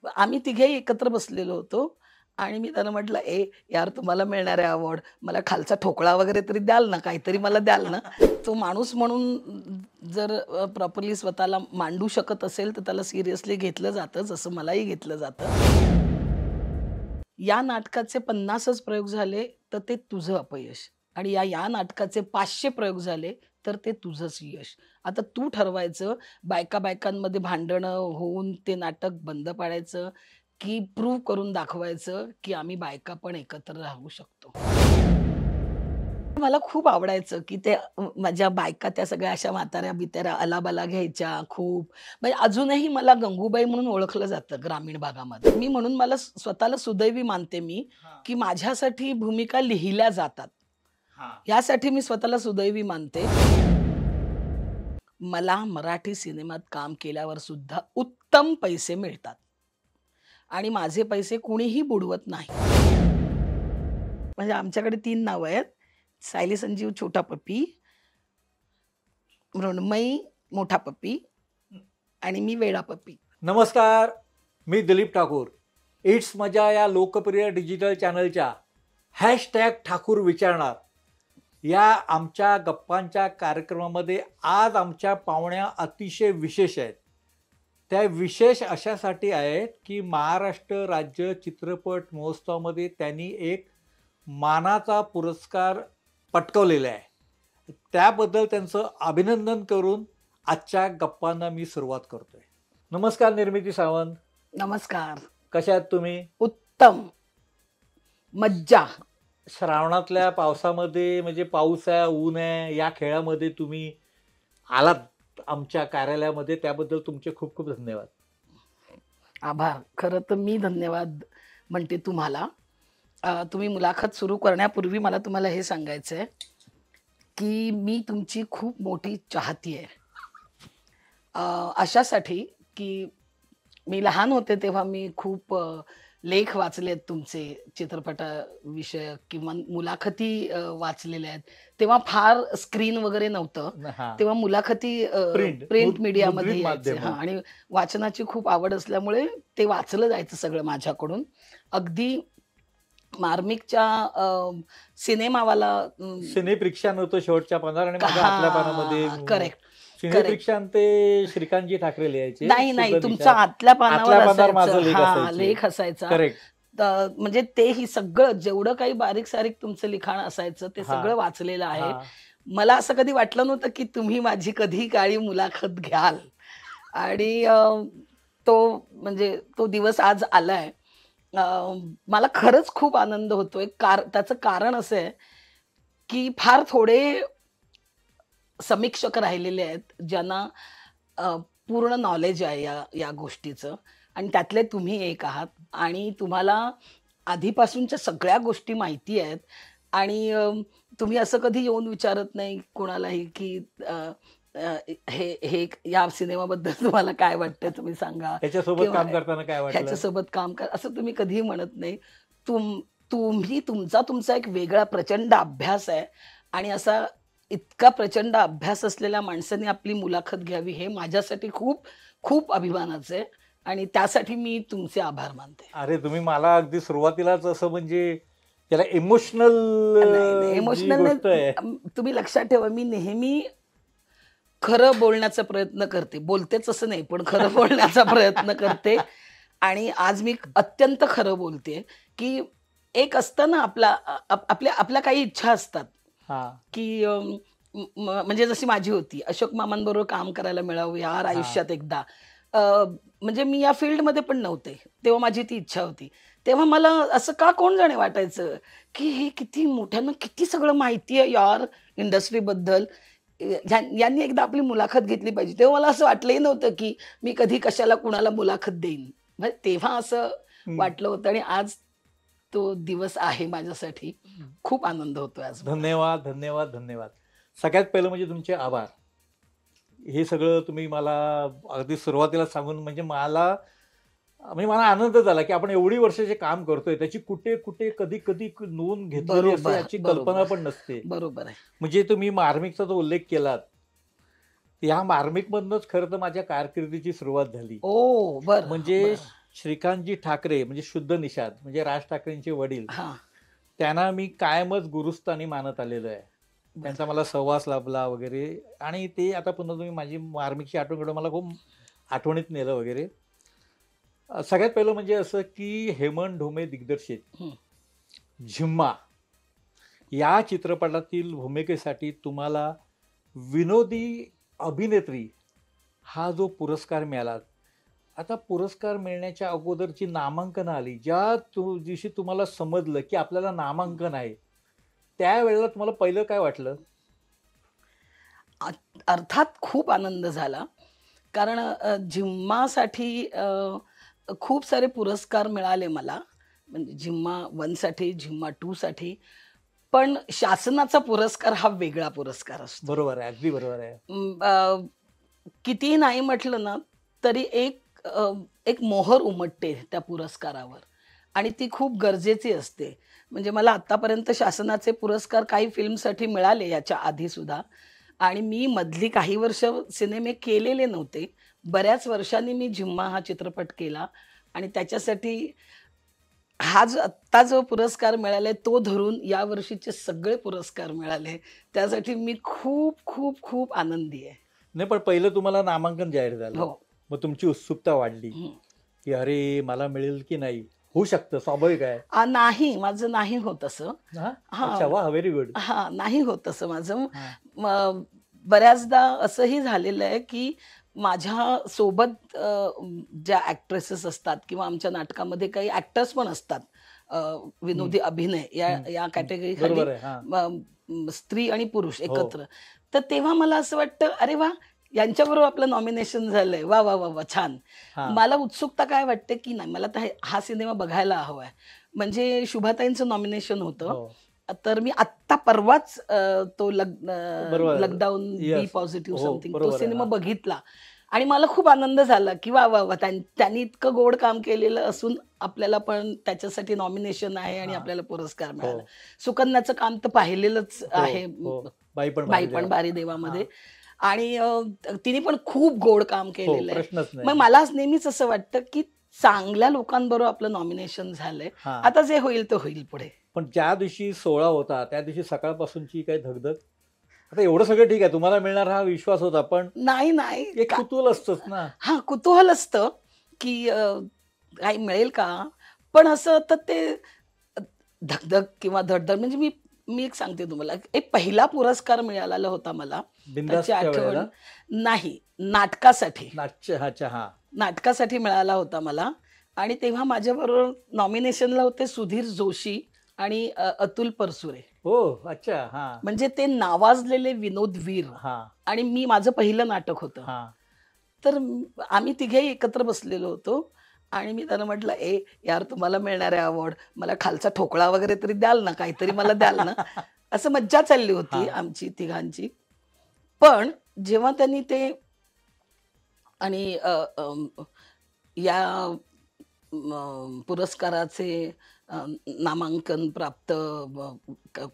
आम्ही तिघेही एकत्र बसलेलो होतो आणि मी त्यांना म्हटलं, "ए यार तुम्हाला मिळणार आहे अवॉर्ड. मला खालचा ठोकळा वगैरे तरी द्याल ना, काहीतरी मला द्याल ना?" तो माणूस म्हणून जर प्रॉपरली स्वतःला मांडू शकत असेल, तर त्याला सिरियसली घेतलं जातं, जसं मलाही घेतलं जातं. या नाटकाचे 50च प्रयोग झाले, तर ते तुझं अपयश आणि या नाटकाचे 500 प्रयोग झाले, तर ते तुझंच यश. आता तू ठरवायचं बायका-बायकांमध्ये भांडणं होऊन ते नाटक बंद पाडायचं, की प्रूव्ह करून दाखवायचं, की आम्ही बायका पण एकत्र राहू शकतो. मला खूप आवडायचं, की ते माझ्या बायका त्या सगळ्या अशा म्हाताऱ्या-बिताऱ्या आलाबाला घ्यायच्या खूप. म्हणजे अजूनही मला गंगूबाई म्हणून ओळखलं जातं ग्रामीण भागामध्ये. मी म्हणून मला स्वतःला सुदैवी मानते मी, हां, की माझ्यासाठी भूमिका लिहिल्या जातात. हां. यासाठी मी स्वतःला सुदैवी मानते. मला मराठी सिनेमात काम केल्यावर सुद्धा उत्तम पैसे मिळतात आणि माझे पैसे कुणीही बुडवत नाही. म्हणजे आमच्याकडे 3 नावं आहेत. सायली संजीव छोटा पप्पी, मृण्मयी मोठा पप्पी आणि मी वेडा पप्पी. नमस्कार, मी दिलीप ठाकूर. इट्स मजा या लोकप्रिय डिजिटल चॅनलच्या हॅशटॅग ठाकूर विचारणार या आमच्या गप्पांच्या कार्यक्रमामध्ये आज आमच्या पाहुण्या अतिशय विशेष आहेत. त्या विशेष अशासाठी आहेत की महाराष्ट्र राज्य चित्रपट महोत्सवामध्ये त्यांनी एक मानाचा पुरस्कार पटकावलेला आहे. त्याबद्दल त्यांचं अभिनंदन करून आजच्या गप्पांना मी सुरुवात करतोय. नमस्कार निर्मिती सावंत, नमस्कार. कशा आहात तुम्ही? उत्तम. मज्जा. श्रावणातल्या पावसामध्ये म्हणजे पाऊस आहे, ऊन आहे, या खेळामध्ये तुम्ही आलात आमच्या कार्यालयामध्ये, त्याबद्दल तुमचे खूप खूप धन्यवाद. आभार. खरं तर मी धन्यवाद म्हणते तुम्हाला. तुम्ही मुलाखत सुरू करण्यापूर्वी मला तुम्हाला हे सांगायचं आहे, की मी तुमची खूप मोठी चाहती आहे. अशासाठी की मी लहान होते तेव्हा मी खूप लेख वाचलेत तुमचे चित्रपटाविषयक किंवा मुलाखती वाचलेल्या आहेत. तेव्हा फार स्क्रीन वगैरे नव्हतं. हां, तेव्हा मुलाखती प्रिंट प्रिंट मीडियामध्ये मुद्रित यायचे माध्यम. हां आणि वाचनाची खूप आवड असल्यामुळे ते वाचलं जायचं सगळं माझ्याकडून. अगदी मार्मिकच्या सिनेमावाला सिनेप्रिक्षान होतं शेवटच्या पानावर आणि माझ्या आतल्या पानामध्ये हां, करेक्ट, करेक्ट. सिनेप्रिक्षान ते श्रीकांतजी ठाकरे लिहायचे. नाही, नाही. शुद्ध तुमचा निशा. आतल्या पानावर आतल्या पानावर माझं असायचं. लेख हां, असायचे. लेख असायचा. करेक्ट. म्हणजे तेही सगळं जेवढं काही बारीक-सारीक तुमचं लिखाण असायचं ते हां, सगळं वाचलेलं आहे. हां. मला असं कधी वाटलं नव्हतं, की तुम्ही माझी कधी काळी मुलाखत घ्याल आणि तो म्हणजे तो दिवस आज आलाय. अ, मला खरंच खूप आनंद होतोय. त्याचं कारण असं आहे, की फार थोडे समीक्षक राहिलेले आहेत, ज्यांना अ, पूर्ण नॉलेज आहे या या गोष्टीचं आणि त्यातले तुम्ही एक आहात आणि तुम्हाला आधीपासूनच्या सगळ्या गोष्टी माहिती आहेत आणि तुम्ही असं कधी येऊन विचारत नाही कोणालाही, की अ, अ, हे हे या सिनेमाबद्दल तुम्हाला काय वाटतंय तुम्ही सांगा त्याच्यासोबत किंवा काम करताना काय वाटलं? ह्याच्यासोबत काम करा असं तुम्ही कधीही म्हणत नाही. तुमचा एक वेगळा प्रचंड अभ्यास आहे आणि असा इतका प्रचंड अभ्यास असलेल्या माणसाने आपली मुलाखत घ्यावी हे माझ्यासाठी खूप, खूप अभिमानाचं आहे आणि त्यासाठी मी तुमचे आभार मानते. अरे तुम्ही मला अगदी सुरुवातीलाच असं म्हणजे त्याला इमोशनल नाही, नाही जी इमोशनल गोष्ट आहे. तुम्ही लक्षात ठेवा मी नेहमी खरं बोलण्याचा प्रयत्न करते. बोलतेच असं नाही, पण खरं बोलण्याचा प्रयत्न करते आणि आज मी अत्यंत खरं बोलतेय, की एक असतं ना आपल्या काही इच्छा असतात. हां, की म्हणजे जशी माझी होती, अशोक मामांबरोबर काम करायला मिळावं यार हां. आयुष्यात एकदा. अ, म्हणजे मी या फील्डमध्ये पण नव्हते. तेव्हा माझी ती इच्छा होती. तेव्हा मला असं का कोण जाणे वाटायचं, की हे किती मोठ्यानं किती सगळं माहिती आहे यार इंडस्ट्रीबद्दल. यांनी एकदा आपली मुलाखत घेतली पाहिजे. तेव्हा मला असं वाटलंही नव्हतं, की मी कधी कशाला कुणाला मुलाखत देईन. म्हणजे तेव्हा असं हं. वाटलं होतं आणि आज तो दिवस आहे माझ्यासाठी. खूप आनंद होतोय आज मला. धन्यवाद, धन्यवाद, धन्यवाद. सगळ्यात पहिलं म्हणजे तुमचे आभार. हे सगळं तुम्ही मला अगदी सुरुवातीला सांगून म्हणजे मला आनंद झाला, की आपण एवढी वर्षाचे काम करतोय, त्याची कुठे-कुठे, कधी-कधी नोंद घेतलेली असते बरोबर, याची कल्पना बरोबर. पण नसते. बरोबर आहे. म्हणजे तुम्ही मार्मिकचा जो उल्लेख केलात, ह्या मार्मिकमधनंच खरं तर माझ्या कारकिर्दीची सुरुवात झाली. ओह! बरं, म्हणजे बरं. श्रीकांतजी ठाकरे म्हणजे शुद्ध निषाद म्हणजे राज ठाकरेंचे वडील, हा त्यांना मी कायमच गुरुस्थानी मानत आलेलो आहे. त्यांचा मला सहवास लाभला वगैरे. आणि ते आता पुन्हा तुम्ही माझी मार्मिकची आठवण काढून मला खूप आठवणीत नेलं वगैरे. सगळ्यात पहिलं म्हणजे असं की हेमंत ढोमे दिग्दर्शित हं. झिम्मा या चित्रपटातील भूमिकेसाठी तुम्हाला विनोदी अभिनेत्री हा जो पुरस्कार मिळाला. आता पुरस्कार मिळण्याच्या अगोदरची नामांकन आली, ज्या दिवशी तुम्हाला समजलं की आपल्याला नामांकन आहे, त्यावेळेला तुम्हाला पहिलं काय वाटलं? अर्थात खूप आनंद झाला. कारण झिम्मासाठी खूप सारे पुरस्कार मिळाले मला. म्हणजे झिम्मा 1 साठी, झिम्मा 2 साठी. पण शासनाचा पुरस्कार हा वेगळा पुरस्कार असतो. बरोबर आहे, अगदी बरोबर आहे. कितीही नाही म्हटलं ना, तरी एक मोहर उमटते त्या पुरस्कारावर आणि ती खूप गरजेची असते. म्हणजे मला आत्तापर्यंत शासनाचे पुरस्कार काही फिल्मसाठी मिळाले याच्या आधीसुद्धा आणि मी मधली काही वर्ष सिनेमे केलेले नव्हते. बऱ्याच वर्षांनी मी झिम्मा हा चित्रपट केला आणि त्याच्यासाठी हा जो आत्ता जो पुरस्कार मिळालाय तो धरून यावर्षीचे सगळे पुरस्कार मिळाले. त्यासाठी मी खूप, खूप, खूप आनंदी आहे. नाही, पण पहिलं तुम्हाला नामांकन जाहीर झालं, हो. मग तुमची उत्सुकता वाढली हं. की अरे मला मिळेल की नाही. होऊ शकतं, स्वाभाविक आहे. नाही, माझं नाही होत असं. हा, हां. अच्छा, वा, व्हेरी गुड. नाही होत असं माझं. हा, बऱ्याचदा असंही झालेलं आहे, की माझ्या सोबत ज्या ॲक्ट्रेसेस असतात किंवा आमच्या नाटकामध्ये काही ॲक्टर्स पण असतात. विनोदी अभिनय या हं, या हं. कॅटेगरीखाली बरोबर आहे. हा, स्त्री आणि पुरुष हो. एकत्र. तर तेव्हा मला असं वाटतं, "अरे वाह! यांच्याबरोबर आपलं नॉमिनेशन झालंय. वाह, वाह, वाह, वाह! छान." हा, मला उत्सुकता काय वाटते, की नाही मला तर हा सिनेमा बघायला हवा आहे. म्हणजे शुभाताईंचं नॉमिनेशन होतं. हो, तर मी आत्ता परवाच तो बरोबर. लॉकडाऊन बी येस, पॉझिटिव्ह हो, समथिंग तो बरोबर आहे. सिनेमा हा, बघितला आणि मला खूप आनंद झाला, की वाह, वाह, वाह! त्यांनी इतकं गोड काम केलेलं असून आपल्याला पण त्याच्यासाठी नॉमिनेशन आहे आणि हा, आपल्याला पुरस्कार हो, मिळाला. सुकन्याचं काम तर पाहिलेलंच हो, आहे हो, बाई पण बाई भारी पण देवा. बारी हा, देवामध्ये आणि तिने पण खूप गोड काम हो, केलेलं आहे. प्रश्नच मग नाही. मला नेहमीच असं वाटतं, की चांगल्या लोकांबरोबर आपलं नॉमिनेशन झालंय. हा, आता जे होईल ते होईल पुढे. पण ज्या दिवशी सोहळा होता त्या दिवशी सकाळपासूनची काही धगधग. आता एवढं सगळं ठीक आहे, तुम्हाला मिळणार हा विश्वास होता, पण नाही, नाही. एक कुतूहल असतंच ना. कुतूहल असतं, की काही मिळेल का? पण असं तर ते अ, धगधग किंवा धडधड म्हणजे मी मी एक सांगते तुम्हाला, एक पहिला पुरस्कार मिळालेला होता मला. त्याची बिनधास्तच्या आठवण वेळेला नाही, नाटकासाठी. नाट्य ह्याच्या. हा, नाटकासाठी मिळाला होता मला आणि तेव्हा माझ्याबरोबर नॉमिनेशनला होते सुधीर जोशी आणि अतुल परसुरे. हो, अच्छा, हा, म्हणजे ते नावाजलेले विनोदवीर हा, आणि माझं पहिलं नाटक होतं. हा, तर आम्ही तिघेही एकत्र बसलेलो होतो आणि मी त्यांना म्हटलं, "ए यार तुम्हाला मिळणार आहे अवॉर्ड. मला खालचा ठोकळा वगैरे तरी द्याल ना, काहीतरी मला द्याल ना?" असं मज्जा चालली हा, होती आमची तिघांची. पण जेव्हा त्यांनी ते आणि या पुरस्काराचे नामांकन प्राप्त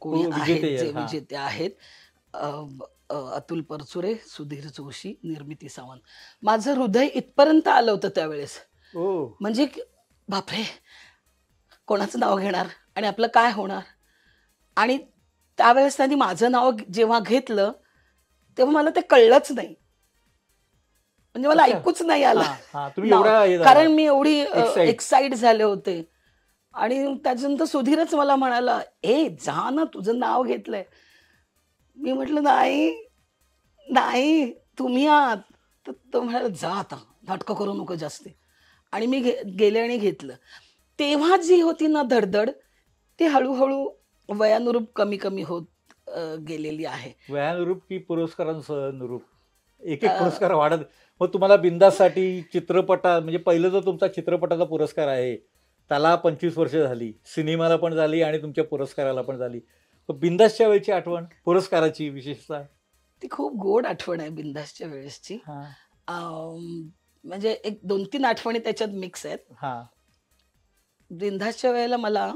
कोणी आहेत विजेते जे आहेत. हा, विजेते आहेत अतुल परचुरे, सुधीर जोशी, निर्मिती सावंत. माझं हृदय इथपर्यंत आलं होतं त्यावेळेस. ओ, म्हणजे बापरे! कोणाचं नाव घेणार आणि आपलं काय होणार? आणि त्यावेळेस त्यांनी माझं नाव जेव्हा घेतलं, तेव्हा मला ते कळलंच नाही. म्हणजे मला अच्छा, ऐकूच नाही आलं हा, हा, तुम्ही नाव. एवढा हे झाला कारण मी एवढी एक्साइट. एक्साईट झाले होते. आणि त्याच्यानंतर सुधीरच मला म्हणाला, "ए जा ना, तुझं नाव घेतलंय." मी म्हटलं, "नाही, नाही, तुम्ही आहात." तर तो म्हणाला, "जा आता, नाटकं करू नको जास्ती." आणि मी गेले आणि घेतलं. तेव्हा जी होती ना धडधड, ती हळू वयानुरूप कमी-कमी होत गेलेली आहे. वयानुरूप की पुरस्कारांनुरूप? एक एक अ, पुरस्कार वाढत. मग तुम्हाला बिंदाससाठी चित्रपटा म्हणजे पहिलं जो तुमचा चित्रपटाचा पुरस्कार आहे त्याला 25 वर्ष झाली, सिनेमाला पण झाली आणि तुमच्या पुरस्काराला पण झाली. मग बिंदासच्या वेळची आठवण पुरस्काराची विशेषतः? ती खूप गोड आठवण आहे बिनधास्तच्या वेळेसची. हा, म्हणजे एक 2-3 आठवणी त्याच्यात मिक्स आहेत. हा, बिनधास्तच्या वेळेला मला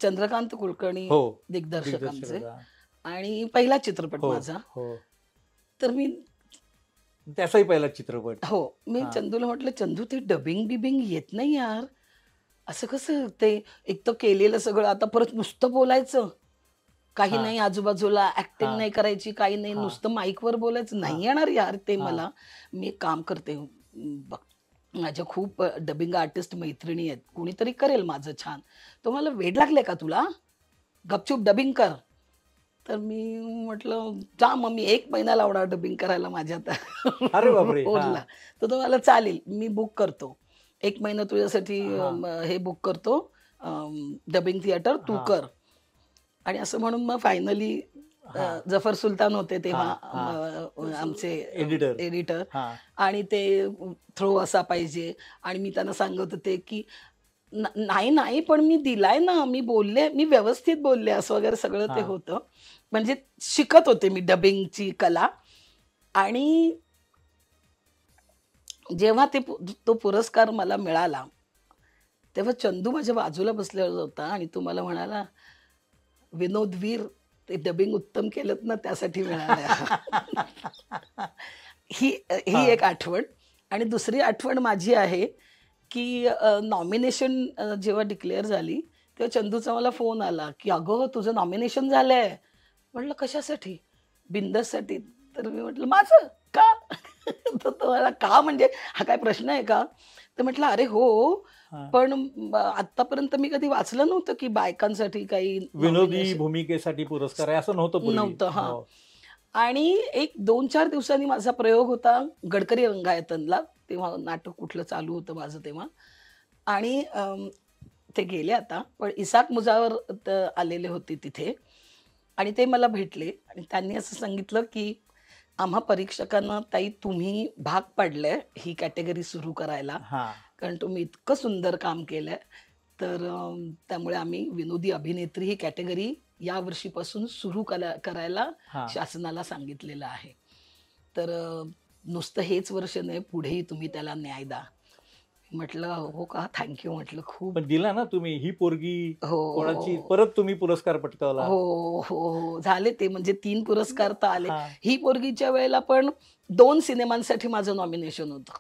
चंद्रकांत कुलकर्णी हो, दिग्दर्शकांचे दिग्दर्शक. आणि पहिला चित्रपट हो, माझा. हो, तर मी त्याचाही पहिला चित्रपट. हो, मी हा. चंदूला म्हटलं, "चंदू ते डबिंग बिबिंग येत नाही यार. असं कसं ते एक तर केलेलं सगळं आता परत नुसतं बोलायचं. काही हा. नाही आजूबाजूला ऍक्टिंग हा. नाही करायची, काही नाही हा. नुसतं माईकवर बोलायचं. हा. नाही येणार यार ते हा. मला. मी एक काम करते, बघ माझ्या खूप डबिंग आर्टिस्ट मैत्रिणी आहेत. कोणीतरी करेल माझं छान. तो मला वेड लागले का तुला? गपचूप डबिंग कर." तर मी म्हटलं, "जा मग मी 1 महिना लावणार डबिंग करायला माझ्या आता अरे बापरे! हा. रोलला." तर तो म्हणाला, "चालेल, मी बुक करतो. 1 महिना तुझ्यासाठी हा. हे बुक करतो, डबिंग थिएटर तू हा. कर." आणि असं म्हणून मग फायनली हा. जफर सुलतान होते हा. तेव्हा हा. आमचे एडिटर. एडिटर. हा. आणि ते थ्रो असा पाहिजे आणि मी त्यांना सांगत होते, की नाही, नाही, पण मी दिलाय ना, मी बोलले, मी व्यवस्थित बोलले असं वगैरे सगळं ते हा. होतं. म्हणजे शिकत होते मी डबिंगची कला. आणि जेव्हा तो पुरस्कार मला मिळाला, तेव्हा चंदू माझ्या बाजूला बसलेला होता आणि तो मला म्हणाला, "विनोदवीर, ते डबिंग उत्तम केलत ना त्यासाठी मिळालंय." ही हा. ही एक आठवण. आणि दुसरी आठवण माझी आहे, की नॉमिनेशन जेव्हा डिक्लेअर झाली, तेव्हा चंदूचा मला फोन आला, की "अगं, तुझं नॉमिनेशन झालंय." म्हटलं, "कशासाठी?" "बिंदाससाठी." तर मी म्हटलं, "माझं? का?" तर तो म्हणाला, "का म्हणजे हा काय प्रश्न आहे का?" तर म्हटलं, "अरे हो, हा. पण आत्तापर्यंत मी कधी वाचलं नव्हतं, की बायकांसाठी काही विनोदी नॉमिनेशन भूमिकेसाठी पुरस्कार आहे असं नव्हतं पूर्वी. नव्हतं." हां. हो. आणि एक 2-4 दिवसांनी माझा प्रयोग होता गडकरी रंगायतनला. तेव्हा नाटक कुठलं चालू होतं माझं तेव्हा. आणि ते गेले आता. पण इसाक मुजावर आलेले होते तिथे आणि ते मला भेटले आणि त्यांनी असं सांगितलं, की "आम्हा परीक्षकांना ताई तुम्ही भाग पाडलंय ही कॅटेगरी सुरू करायला. हा. कारण तुम्ही इतकं सुंदर काम केलंय. तर त्यामुळे आम्ही विनोदी अभिनेत्री ही कॅटेगरी यावर्षीपासून सुरू करायला हा. शासनाला सांगितलेलं आहे. तर नुसतं हेच वर्ष नाही, पुढेही तुम्ही त्याला न्याय द्या." म्हटलं, "हो का? Thank you." म्हटलं, "खूप." पण दिला ना तुम्ही ही पोरगी कोणाची हो. परत तुम्ही पुरस्कार पटकावला. हो, हो, हो. झाले ते म्हणजे 3 पुरस्कार तर आले. हा. ही पोरगीच्या वेळेला पण 2 सिनेमांसाठी माझं नॉमिनेशन होतं.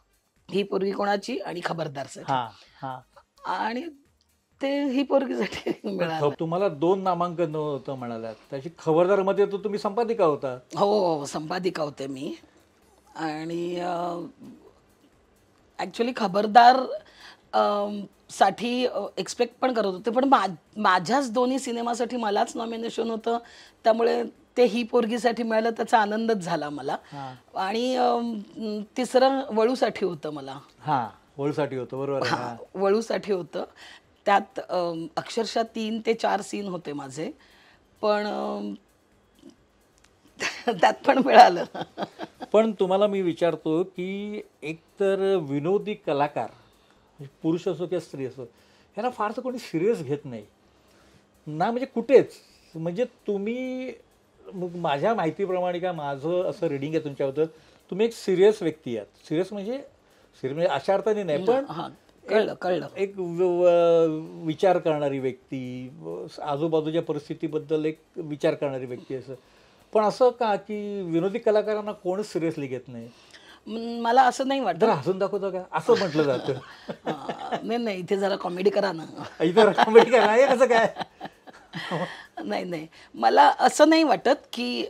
ही पोरगी कोणाची आणि खबरदारसाठी. हा. हा. आणि ते ही पोरगीसाठी पण मिळालं. तुम्हाला 2 नामांकन होतं म्हणालात. त्याची खबरदार मध्ये तर तुम्ही संपादिका होता. हो, संपादिका होते मी. आणि ॲक्चुअली खबरदार साठी एक्सपेक्ट पण करत होते. पण माझ्याच दोन्ही सिनेमासाठी मलाच नॉमिनेशन होतं. त्यामुळे ते ही पोरगीसाठी मिळालं त्याचा आनंदच झाला मला. हा. आणि तिसरं वळूसाठी होतं मला. हा. वळूसाठी होतं बरोबर आहे. हां, हा. वळूसाठी होतं. त्यात अक्षरशः 3 ते 4 सीन होते माझे. पण त्यात पण मिळालं. पण तुम्हाला मी विचारतो की एकतर विनोदी कलाकार म्हणजे पुरुष असो किंवा स्त्री असो ह्याला फारसं कोणी सिरियस घेत नाही ना, म्हणजे कुठेच. म्हणजे तुम्ही मग माझ्या माहितीप्रमाणे का माझं असं रिडिंग आहे तुमच्याबद्दल, तुम्ही एक सिरियस व्यक्ती आहात. सिरियस म्हणजे अशा अर्थाने नाही, पण हां, कळलं, कळलं. एक विचार करणारी व्यक्ती, आजूबाजूच्या परिस्थितीबद्दल एक विचार करणारी व्यक्ती असं. पण असं का की विनोदी कलाकारांना कोणच सिरियसली घेत नाही? मला असं नाही वाटत. जरा हसून दाखवता का असं म्हटलं जातं. नाही, नाही, इथे जरा कॉमेडी करा ना. इतर कॉमेडी का नाही कसं काय? नाही, नाही. मला असं नाही वाटत, की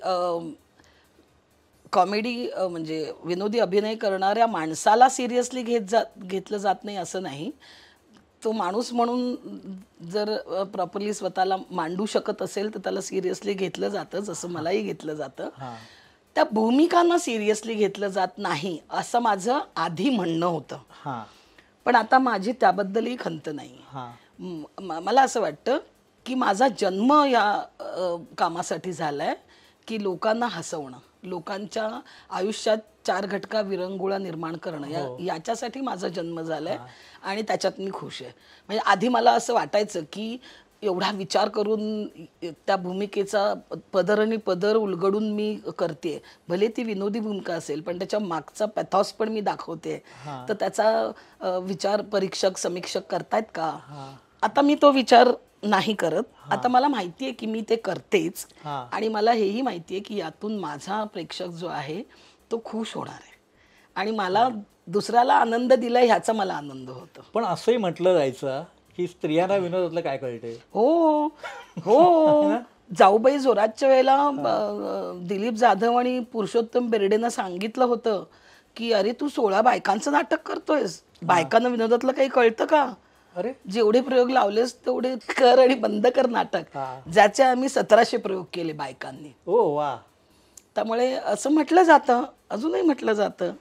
कॉमेडी म्हणजे विनोदी अभिनय करणाऱ्या माणसाला सिरियसली घेतलं जात नाही असं नाही. तो माणूस म्हणून जर प्रॉपरली स्वतःला मांडू शकत असेल तर त्याला सिरियसली घेतलं जातं, जसं मलाही घेतलं जातं. हां. त्या भूमिकांना सिरियसली घेतलं जात नाही असं माझं आधी म्हणणं होतं. हां. पण आता माझी त्याबद्दलही खंत नाही. हां. मला असं वाटतं, की माझा जन्म या कामासाठी झालाय, की लोकांना हसवणं, लोकांच्या आयुष्यात 4 घटका विरंगुळा निर्माण करणं हो. याच्यासाठी माझा जन्म झालाय आणि त्याच्यात मी खुश आहे. म्हणजे आधी मला असं वाटायचं, की एवढा विचार करून त्या भूमिकेचा पदर आणि पदर उलगडून मी करते. भले ती विनोदी भूमिका असेल, पण त्याच्या मागचा पॅथॉस पण मी दाखवते. हां. तर त्याचा विचार परीक्षक, समीक्षक करतायत का? हां. आता मी तो विचार नाही करत. आता मला माहिती आहे, की मी ते करतेच. हां. आणि मला हेही माहिती आहे, की यातून माझा प्रेक्षक जो आहे, तो खुश होणार आहे. आणि मला दुसऱ्याला आनंद दिला ह्याचा मला आनंद होतो. पण असंही म्हटलं जायचं की स्त्रियांना विनोदातलं काय कळते. हो हो. जाऊबाई जोरातच्या वेळेला दिलीप जाधव आणि पुरुषोत्तम बेर्डेनं सांगितलं होतं की अरे तू 16 बायकांचं नाटक करतोयस, बायकांना विनोदातलं काही कळतं का? अरे जेवढे प्रयोग लावलेस तेवढे कर आणि बंद कर नाटक. ज्याचे आम्ही 1700 प्रयोग केले बायकांनी. ओ वा. त्यामुळे असं म्हटलं जातं, अजूनही म्हटलं जातं.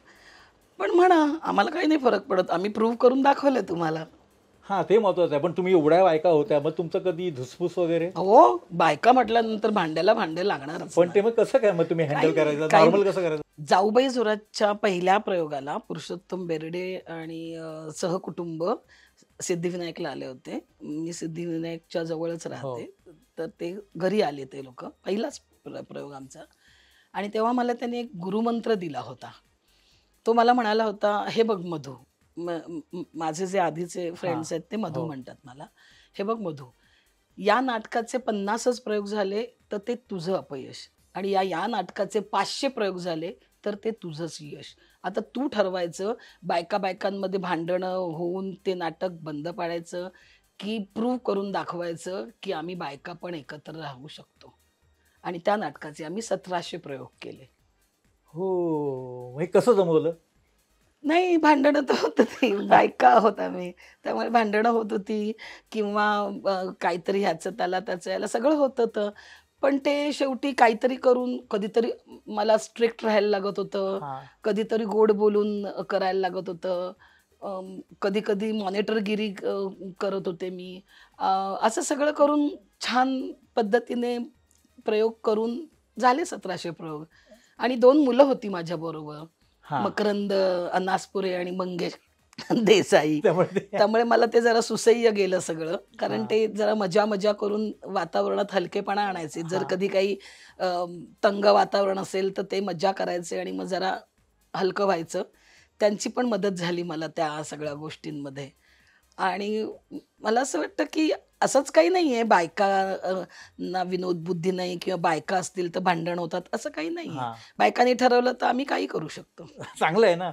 पण म्हणा, आम्हाला काही नाही फरक पडत, आम्ही प्रूव्ह करून दाखवलं तुम्हाला. हा ते महत्वाचं आहे. पण तुम्ही एवढ्या बायका होत्या, मग तुमचं कधी धुसफूस वगैरे? हो, बायका म्हटल्यानंतर भांड्याला भांडे लागणारच. पण ते मग कसं काय मग तुम्ही हँडल करायचं, नॉर्मल कसं करायचं? जाऊबाई जोरातच्या पहिल्या प्रयोगाला पुरुषोत्तम बेर्डे आणि सहकुटुंब सिद्धिविनायकला आले होते. मी सिद्धिविनायकच्या जवळच राहते, तर ते घरी आले ते लोक. पहिलाच प्रयोग आमचा. आणि तेव्हा मला त्यांनी एक गुरुमंत्र दिला होता. तो मला म्हणाला होता, हे बघ मधू, माझे जे आधीचे फ्रेंड्स आहेत ते मधू म्हणतात मला, हे बघ मधू, या नाटकाचे 50च प्रयोग झाले तर ते तुझं अपयश, आणि या नाटकाचे 500 प्रयोग झाले तर ते तुझंच यश. आता तू ठरवायचं, बायकांमध्ये भांडणं होऊन ते नाटक बंद पाडायचं की प्रूव्ह करून दाखवायचं की आम्ही बायका पण एकत्र राहू शकतो. आणि त्या नाटकाचे आम्ही 1700 प्रयोग केले. हो, हे कसं जमवलं? नाही, भांडणं तर होत होती, बायका होत आम्ही, त्यामुळे भांडणं होत होती किंवा काहीतरी ह्याचं त्याला त्याचं याला सगळं होत होतं. पण ते शेवटी काहीतरी करून, कधीतरी मला स्ट्रिक्ट राहायला लागत होतं, कधीतरी गोड बोलून करायला लागत होतं, कधी कधी मॉनिटरगिरी करत होते मी. असं सगळं करून छान पद्धतीने प्रयोग करून झाले 1700 प्रयोग. आणि 2 मुलं होती माझ्याबरोबर, मकरंद अनासपुरे आणि मंगेश देसाई. त्यामुळे मला ते जरा सुसह्य गेलं सगळं, कारण ते जरा मजा करून वातावरणात हलकेपणा आणायचे. जर कधी काही तंग वातावरण असेल तर ते मजा करायचे आणि मग जरा हलकं व्हायचं. त्यांची पण मदत झाली मला त्या सगळ्या गोष्टींमध्ये. आणि मला असं वाटतं की असंच काही नाही आहे, बायका विनोद बुद्धी नाही किंवा बायका असतील तर भांडण होतात, असं काही नाही. बायकांनी ठरवलं तर आम्ही काही करू शकतो. चांगलं आहे ना.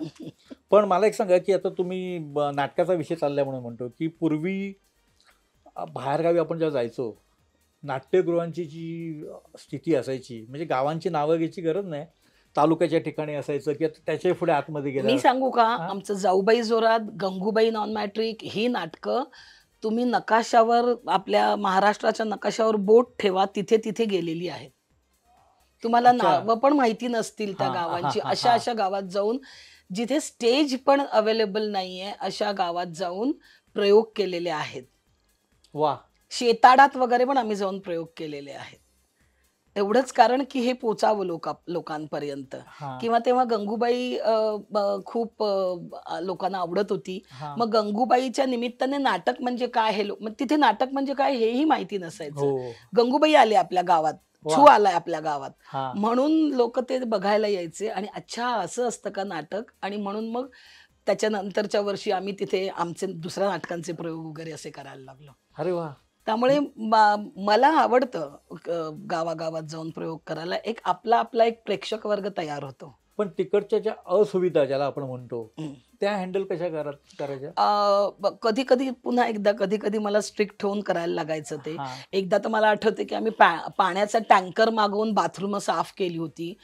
पण मला एक सांगा की आता तुम्ही नाटकाचा विषय चाललाय म्हणून म्हणतो की पूर्वी बाहेरगावी आपण जेव्हा जायचो, नाट्यगृहांची जी स्थिती असायची, म्हणजे गावांची नावं घ्यायची गरज नाही, तालुक्याच्या ठिकाणी असायचं की त्याच्या पुढे आतमध्ये गेलं. मी सांगू का, आमचं जाऊबाई जोरात, गंगूबाई नॉन मॅट्रिक ही नाटकं तुम्ही नकाशावर, आपल्या महाराष्ट्राच्या नकाशावर बोट ठेवा, तिथे तिथे गेलेली आहेत. तुम्हाला नावं पण माहिती नसतील त्या गावांची. अशा गावात जाऊन, जिथे स्टेज पण अवेलेबल नाहीये, अशा गावात जाऊन प्रयोग केलेले आहेत. वा. शेताडात वगैरे पण आम्ही जाऊन प्रयोग केलेले आहेत. एवढंच कारण की हे पोचावं लोकांपर्यंत. किंवा तेव्हा गंगूबाई खूप लोकांना आवडत होती. मग गंगूबाईच्या निमित्ताने नाटक म्हणजे काय हे, मग तिथे नाटक म्हणजे काय हेही माहिती नसायचं. गंगूबाई आले आपल्या गावात, छू आलाय आपल्या गावात, म्हणून लोक ते बघायला यायचे. आणि अच्छा असं असतं का नाटक. आणि म्हणून मग त्याच्यानंतरच्या वर्षी आम्ही तिथे आमचे दुसऱ्या नाटकांचे प्रयोग वगैरे असे करायला लागलो. अरे वा. त्यामुळे मला आवडतं गावागावात जाऊन प्रयोग करायला. एक आपला एक प्रेक्षक वर्ग तयार होतो. पण तिकडच्या ज्या असुविधा ज्याला आपण म्हणतो, त्या हँडल कशा करायच्या? कधी कधी पुन्हा एकदा कधी कधी मला स्ट्रिक्ट होऊन करायला लागायचं ते. एकदा तर मला आठवते की आम्ही पाण्याचा टँकर मागवून बाथरूम साफ केली होती,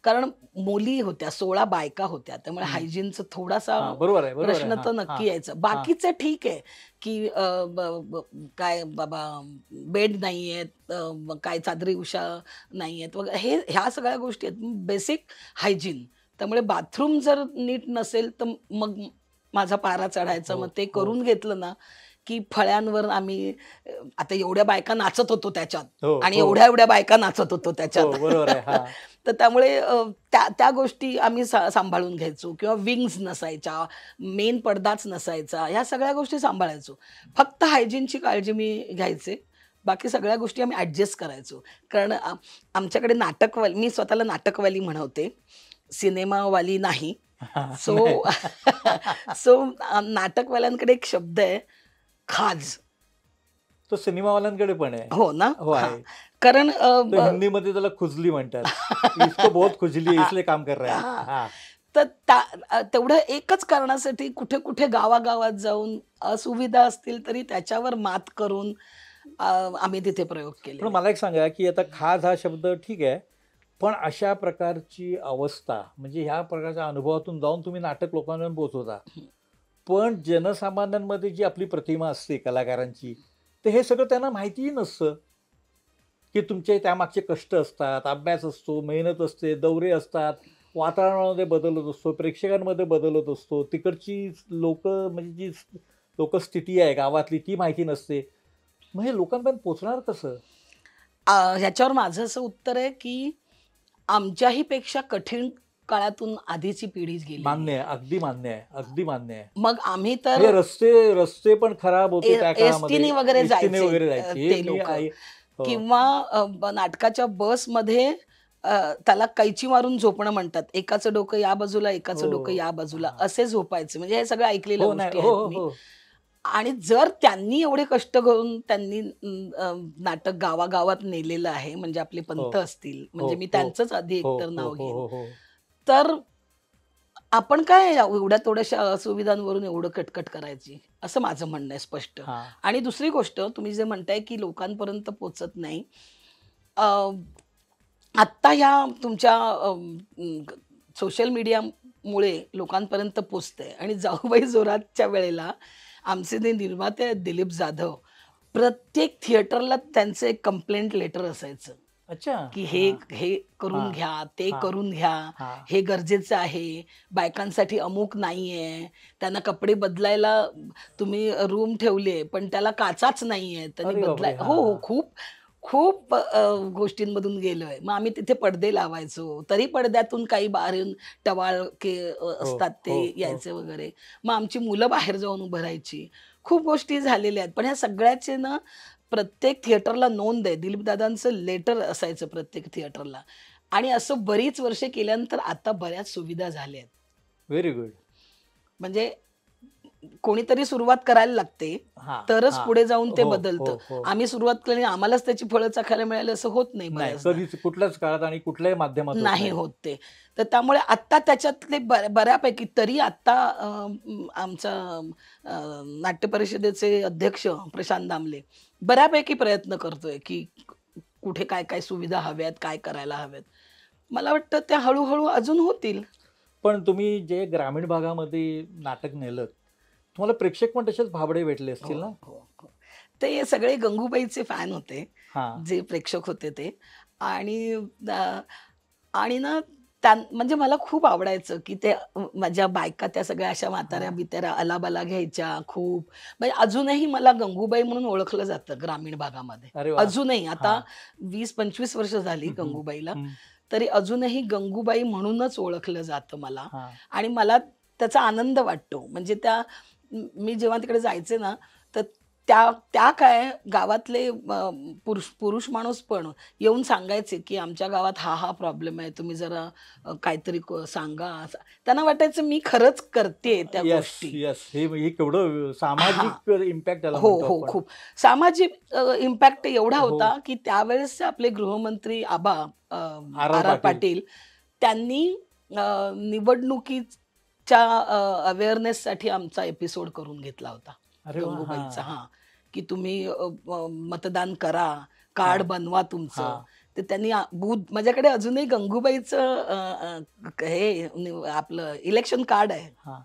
कारण मुली होत्या, 16 बायका होत्या, त्यामुळे हायजीनचा थोडासा प्रश्न तर नक्की यायचा. बाकीचं ठीक आहे की काय बाबा बेड नाही आहेत, काय चादरी उषा नाही आहेत वगैरे, ह्या सगळ्या गोष्टी आहेत, बेसिक हायजीन. त्यामुळे बाथरूम जर नीट नसेल तर मग माझा पारा चढायचा. मग ते करून घेतलं ना की फळ्यांवर आम्ही, आता एवढ्या बायका नाचत होतो त्याच्यात, आणि एवढ्या बायका नाचत होतो त्याच्यात. तर त्यामुळे त्या गोष्टी आम्ही सांभाळून घ्यायचो. किंवा विंग्स नसायच्या, मेन पडदाच नसायचा, ह्या सगळ्या गोष्टी सांभाळायचो. फक्त हायजीनची काळजी मी घ्यायचे, बाकी सगळ्या गोष्टी आम्ही ॲडजस्ट करायचो. कारण आमच्याकडे नाटकवाली, मी स्वतःला नाटकवाली म्हणवते, सिनेमावाली नाही. सो नाटकवाल्यांकडे एक शब्द आहे, खाज. तो सिनेमावाल्यांकडे पण आहे. हो ना. कारण हिंदीमध्ये त्याला खुजली म्हणतात. इसको बहुत खुजली है इसलिए काम कर रहा है. तर तेवढं एकच कारणासाठी कुठे कुठे गावागावात जाऊन असुविधा असतील तरी त्याच्यावर मात करून आम्ही तिथे प्रयोग पण केले. मला एक सांगा की आता खाज हा शब्द ठीक आहे, पण अशा प्रकारची अवस्था म्हणजे ह्या प्रकारच्या अनुभवातून जाऊन तुम्ही नाटक लोकांपर्यंत पोहोचवता, पण जनसामान्यांमध्ये जी आपली प्रतिमा असते कलाकारांची, तर हे सगळं त्यांना माहितीही नसतं की तुमचे त्यामागचे कष्ट असतात, अभ्यास असतो, मेहनत असते, दौरे असतात, वातावरणामध्ये बदल होत असतो, प्रेक्षकांमध्ये बदल होत असतो, तिकडची लोक म्हणजे जी लोकस्थिती आहे गावातली ती माहिती नसते. मग हे लोकांपर्यंत पोहोचणार कसं? ह्याच्यावर माझं असं उत्तर आहे की आमच्याही पेक्षा कठीण काळातून आधीची पिढी गेलेली मान्य आहे, आहे. अगदी मान्य आहे, अगदी मान्य आहे. मग आम्ही तर म्हणजे रस्ते रस्ते पण खराब होते त्या काळामध्ये, एसटीने वगैरे एसटीने जायचे वगैरे जायचे. हे ते मी लोक, हो. किंवा नाटकाच्या बसमध्ये त्याला कैची मारून झोपणं म्हणतात. एकाचं डोकं या बाजूला, एकाचं डोकं हो. या बाजूला, हां. असे झोपायचे. म्हणजे हे सगळं ऐकलेल्या हो, नाही. गोष्टी हो, आहेत हो, मी. हो. आणि जर त्यांनी एवढे कष्ट करून त्यांनी नाटक गावागावात नेलेलं आहे, म्हणजे आपले हो, पंत असतील, हो, म्हणजे मी हो. त्यांचंच आधी हो, एकतर हो, नाव हो, घेईन. हो, हो. तर आपण काय एवढ्या थोड्याशा असुविधांवरून एवढं कटकट करायची, असं माझं म्हणणं आहे स्पष्ट. हां. आणि दुसरी गोष्ट, तुम्ही जे म्हणताय की लोकांपर्यंत पोहोचत नाही, अ, आत्ता ह्या तुमच्या सोशल मीडियामुळे लोकांपर्यंत पोचतंय. आणि जाऊबाई जोरातच्या वेळेला आमचे जे निर्माते आहेत दिलीप जाधव, प्रत्येक थिएटरला त्यांचं एक कंप्लेंट लेटर असायचं अच्छा. की हे हां, हे करून हां, घ्या, ते हां, करून घ्या, हां. हे गरजेचं आहे, बायकांसाठी अमुक नाहीये, त्यांना कपडे बदलायला तुम्ही रूम ठेवले, पण त्याला काचाच नाहीये, त्यांनी अरे बापरे! हो, हां, हो. हां. खूप खूप गोष्टींमधून गेलोय. मग आम्ही तिथे पडदे लावायचो. तरी पडद्यातून काही बाहेर येऊन टवाळके हो, असतात ते हो, हो. यायचे वगैरे. मग आमची मुलं बाहेर जाऊन उभं राहायची. खूप गोष्टी झालेल्या आहेत. पण ह्या सगळ्याचे ना प्रत्येक थिएटरला नोंद आहे. दिलीपदादांचं लेटर असायचं प्रत्येक थिएटरला. आणि असं बरीच वर्षे केल्यानंतर आता बऱ्याच सुविधा झाल्या आहेत. Very good. म्हणजे कोणीतरी सुरुवात करायला लागते, हां, तरच हां. पुढे जाऊन ते हो, हो, बदलतं. हो. आम्ही सुरुवात केली आणि आम्हालाच त्याची फळं चाखायला मिळाली असं होत नाही नाही, बऱ्याचदा. कधीच कुठल्याच काळात आणि कुठल्याही माध्यमात होत नाही नाही. होत ते. तर त्यामुळे आत्ता त्याच्यातले बऱ्यापैकी तरी आत्ता आमचा नाट्य परिषदेचे अध्यक्ष प्रशांत दामले बऱ्यापैकी प्रयत्न करतोय, की कुठे काय-काय सुविधा हव्यात, काय करायला हव्यात. मला वाटतं त्या हळू अजून होतील. पण तुम्ही जे ग्रामीण भागामध्ये नाटक नेलत, तुम्हाला प्रेक्षक पण तसेच भाबडे भेटले हो, असतील ना? हो, हो. ते सगळे गंगूबाईचे फॅन होते, हां. जे प्रेक्षक होते ते. आणि आणि ना म्हणजे मला खूप आवडायचं, की ते माझ्या बायका त्या सगळ्या अशा हां. म्हाताऱ्या-बिताऱ्या आलाबाला घ्यायच्या खूप. म्हणजे अजूनही मला गंगूबाई म्हणून ओळखलं जातं ग्रामीण भागामध्ये. अरे वाह! अजूनही आता हां. 20-25 वर्ष झाली हं, हं, गंगूबाईला. हं. तरी अजूनही गंगूबाई म्हणूनच ओळखलं जातं मला. हां. आणि मला त्याचा आनंद वाटतो. म्हणजे मी जेव्हा तिकडे जायचे ना, तर त्या त्या काय गावातले पुरुष माणूस पण येऊन सांगायचे, की आमच्या गावात हा प्रॉब्लेम आहे. तुम्ही जरा काहीतरी सांगा. त्यांना वाटायचं मी खरंच करतेय त्या येस, गोष्टी. येस. हे केवढं हां. सामाजिक इम्पॅक्ट त्याला हो, म्हणतो हो. आपण. खूप. सामाजिक इम्पॅक्ट एवढा हो. होता, की त्यावेळेसचे आपले गृहमंत्री आबा आर.आर. आर.आर. पाटील. पाटील त्यांनी निवडणुकीच्या अवेअरनेससाठी आमचा एपिसोड करून घेतला होता. अरे वाह! गंगूबाईचा. हां. हां, की तुम्ही मतदान करा, कार्ड हां, बनवा तुमचं. हां. तर त्यांनी बूथ माझ्याकडे अजूनही गंगूबाईचं आपलं इलेक्शन कार्ड आहे. हां.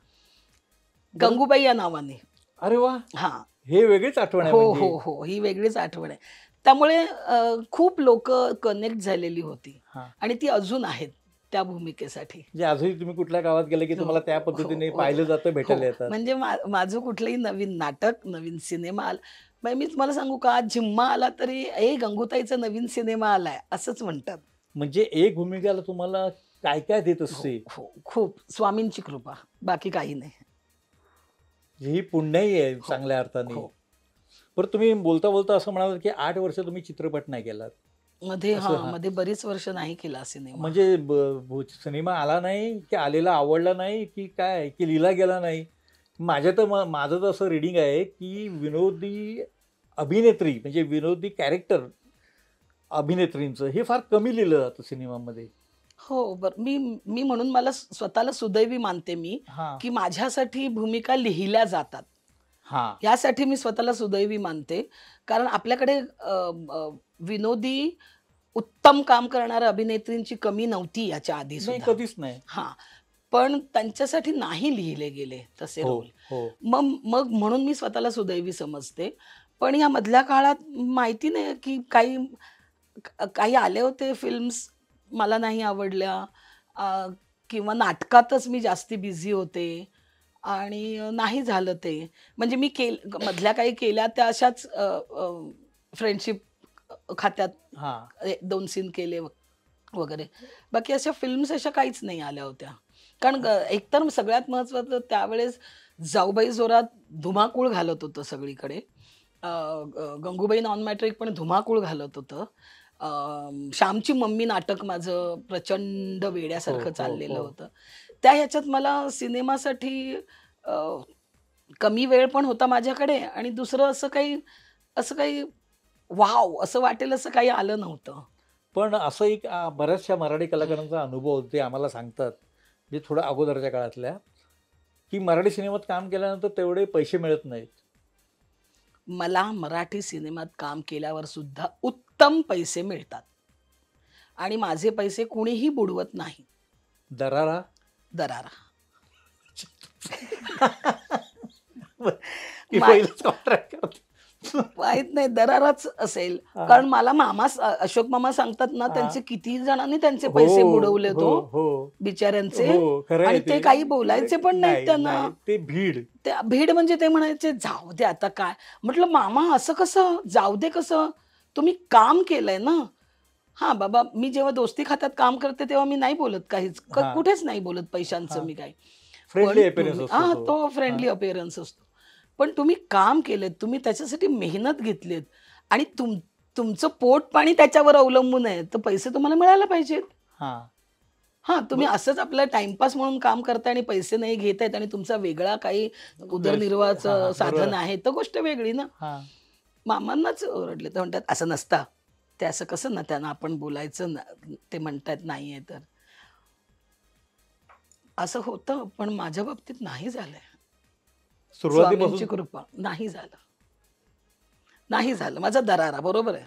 बरं. गंगूबाई या नावाने. अरे वाह! हां. हे वेगळीच आठवण आहे हो, म्हणजे. हो, हो. ही वेगळीच आठवण आहे. त्यामुळे खूप लोकं कनेक्ट झालेली होती हां. आणि ती अजून आहेत त्या भूमिकेसाठी. म्हणजे आजही तुम्ही कुठल्या गावात गेले, की हो, तुम्हाला त्या हो, पद्धतीने हो, पाहिलं जातं, भेटायला हो. येतात. म्हणजे माझं कुठलंही नवीन नाटक, नवीन सिनेमा आला, मग मी तुम्हाला सांगू का, आज जिम्मा आला तरी "ए गंगूताईचा नवीन सिनेमा आलाय" असंच म्हणतात. म्हणजे एक भूमिकाला तुम्हाला काय देत हो, असते. हो. खूप स्वामींची कृपा, बाकी काही नाही. ही पुण्याई आहे हो, चांगल्या अर्थाने. हो. बरं, तुम्ही बोलता असं म्हणालात, की 8 वर्ष तुम्ही चित्रपट नाही केलात. मध्ये असं हां. मध्ये बरीच वर्ष नाही केला सिनेमा. म्हणजे सिनेमा आला नाही, की आलेला आवडला नाही, की काय, की लिहिला गेला नाही? माझं तर असं रीडिंग आहे, की विनोदी अभिनेत्री म्हणजे विनोदी कॅरेक्टर अभिनेत्रींचं हे फार कमी लिहिलं जातं सिनेमामध्ये. हो, बरं. मी मी म्हणून मला स्वतःला सुदैवी मानते मी, हा की माझ्यासाठी भूमिका लिहिल्या जातात. हा यासाठी मी स्वतःला सुदैवी मानते. कारण आपल्याकडे विनोदी उत्तम काम करणाऱ्या अभिनेत्रींची कमी नव्हती याच्या आधी नाही, सुद्धा. कधीच नाही. हां. पण त्यांच्यासाठी नाही लिहिले गेले तसे हो रोल. हो मग मग म्हणून मी स्वतःला सुदैवी समजते. पण या मधल्या काळात माहिती नाही की काही आले होते फिल्म्स मला नाही आवडल्या अ, किंवा नाटकातच मी जास्ती बिझी होते आणि नाही झालं ते. म्हणजे मी मधल्या काही केल्या त्या अशाच फ्रेंडशिप खात्यात हा 2 सीन केले वगैरे. बाकी अशा फिल्म्स अशा काहीच नाही आल्या होत्या. कारण एकतर सगळ्यात महत्त्वाचं त्यावेळेस जाऊबाई जोरात धुमाकूळ घालत होतं सगळीकडे. गंगूबाई नॉन मॅट्रिक पण धुमाकूळ घालत होतं. श्यामची मम्मी नाटक माझं प्रचंड हो वेड्यासारखं हो चाललेलं हो होतं. त्या ह्याच्यात मला सिनेमासाठी अ, कमी वेळ पण होता माझ्याकडे आणि दुसरं असं काही वॉव! असं वाटेल असं काही आलं नव्हतं. पण असं एक बऱ्याचशा मराठी कलाकारांचा अनुभव ते आम्हाला सांगतात, जे थोडं अगोदरच्या काळातल्या, की मराठी सिनेमात काम केल्यानंतर तेवढे पैसे मिळत नाहीत. मला मराठी सिनेमात काम केल्यावर सुद्धा उत्तम पैसे मिळतात आणि माझे पैसे कुणीही बुडवत नाही. दरारा. दरारा. की मा पहिलंच कॉन्ट्रॅक्ट करते. माहीत नाही दराराच असेल. हा. कारण मला अशोक मामा सांगतात ना, हा. त्यांचे किती जणांनी त्यांचे हो पैसे बुडवलेत हो हो, हो बिचाऱ्यांचे. हो, खरं आहे आणि ते. ते काही बोलायचे पण नाहीत नाही त्यांना. नाही, ते भीड. ते भीड म्हणजे ते म्हणायचे, "जाऊ दे आता काय." म्हटलं, "मामा असं कसं? जाऊ दे कसं? तुम्ही काम केलंय ना." हां, बाबा मी जेव्हा दोस्ती खात्यात काम करते तेव्हा मी नाही बोलत काहीच. हा कुठेच नाही बोलत पैशांचं हा मी काही. फ्रेंडली पण अपिअरन्स तुम्ही असतो तो. तो हा फ्रेंडली अपीअरन्स असतो. पण तुम्ही काम केलेत, तुम्ही त्याच्यासाठी मेहनत घेतलीत आणि तुमचं पोट-पाणी त्याच्यावर अवलंबून आहे, तर पैसे तुम्हाला मिळायला पाहिजेत. हा हां, तुम्ही ब- असंच आपलं टाईमपास म्हणून काम करताय आणि पैसे नाही घेत आहेत आणि तुमचा वेगळा काही हा उदरनिर्वाहाचं बरोबर. साधन आहे, तर गोष्ट वेगळी ना. हा मामांनाच ओरडले. तर म्हणतात, "असं नसतं. ते असं कसं ना त्यांना आपण बोलायचं ना, ते म्हणतायत नाहीये तर." असं होतं, पण माझ्या बाबतीत नाही झालंय. स्वामींची सुरुवातीपासून कृपा. नाही झालं. नाही झालं. माझा दरारा. बरोबर आहे.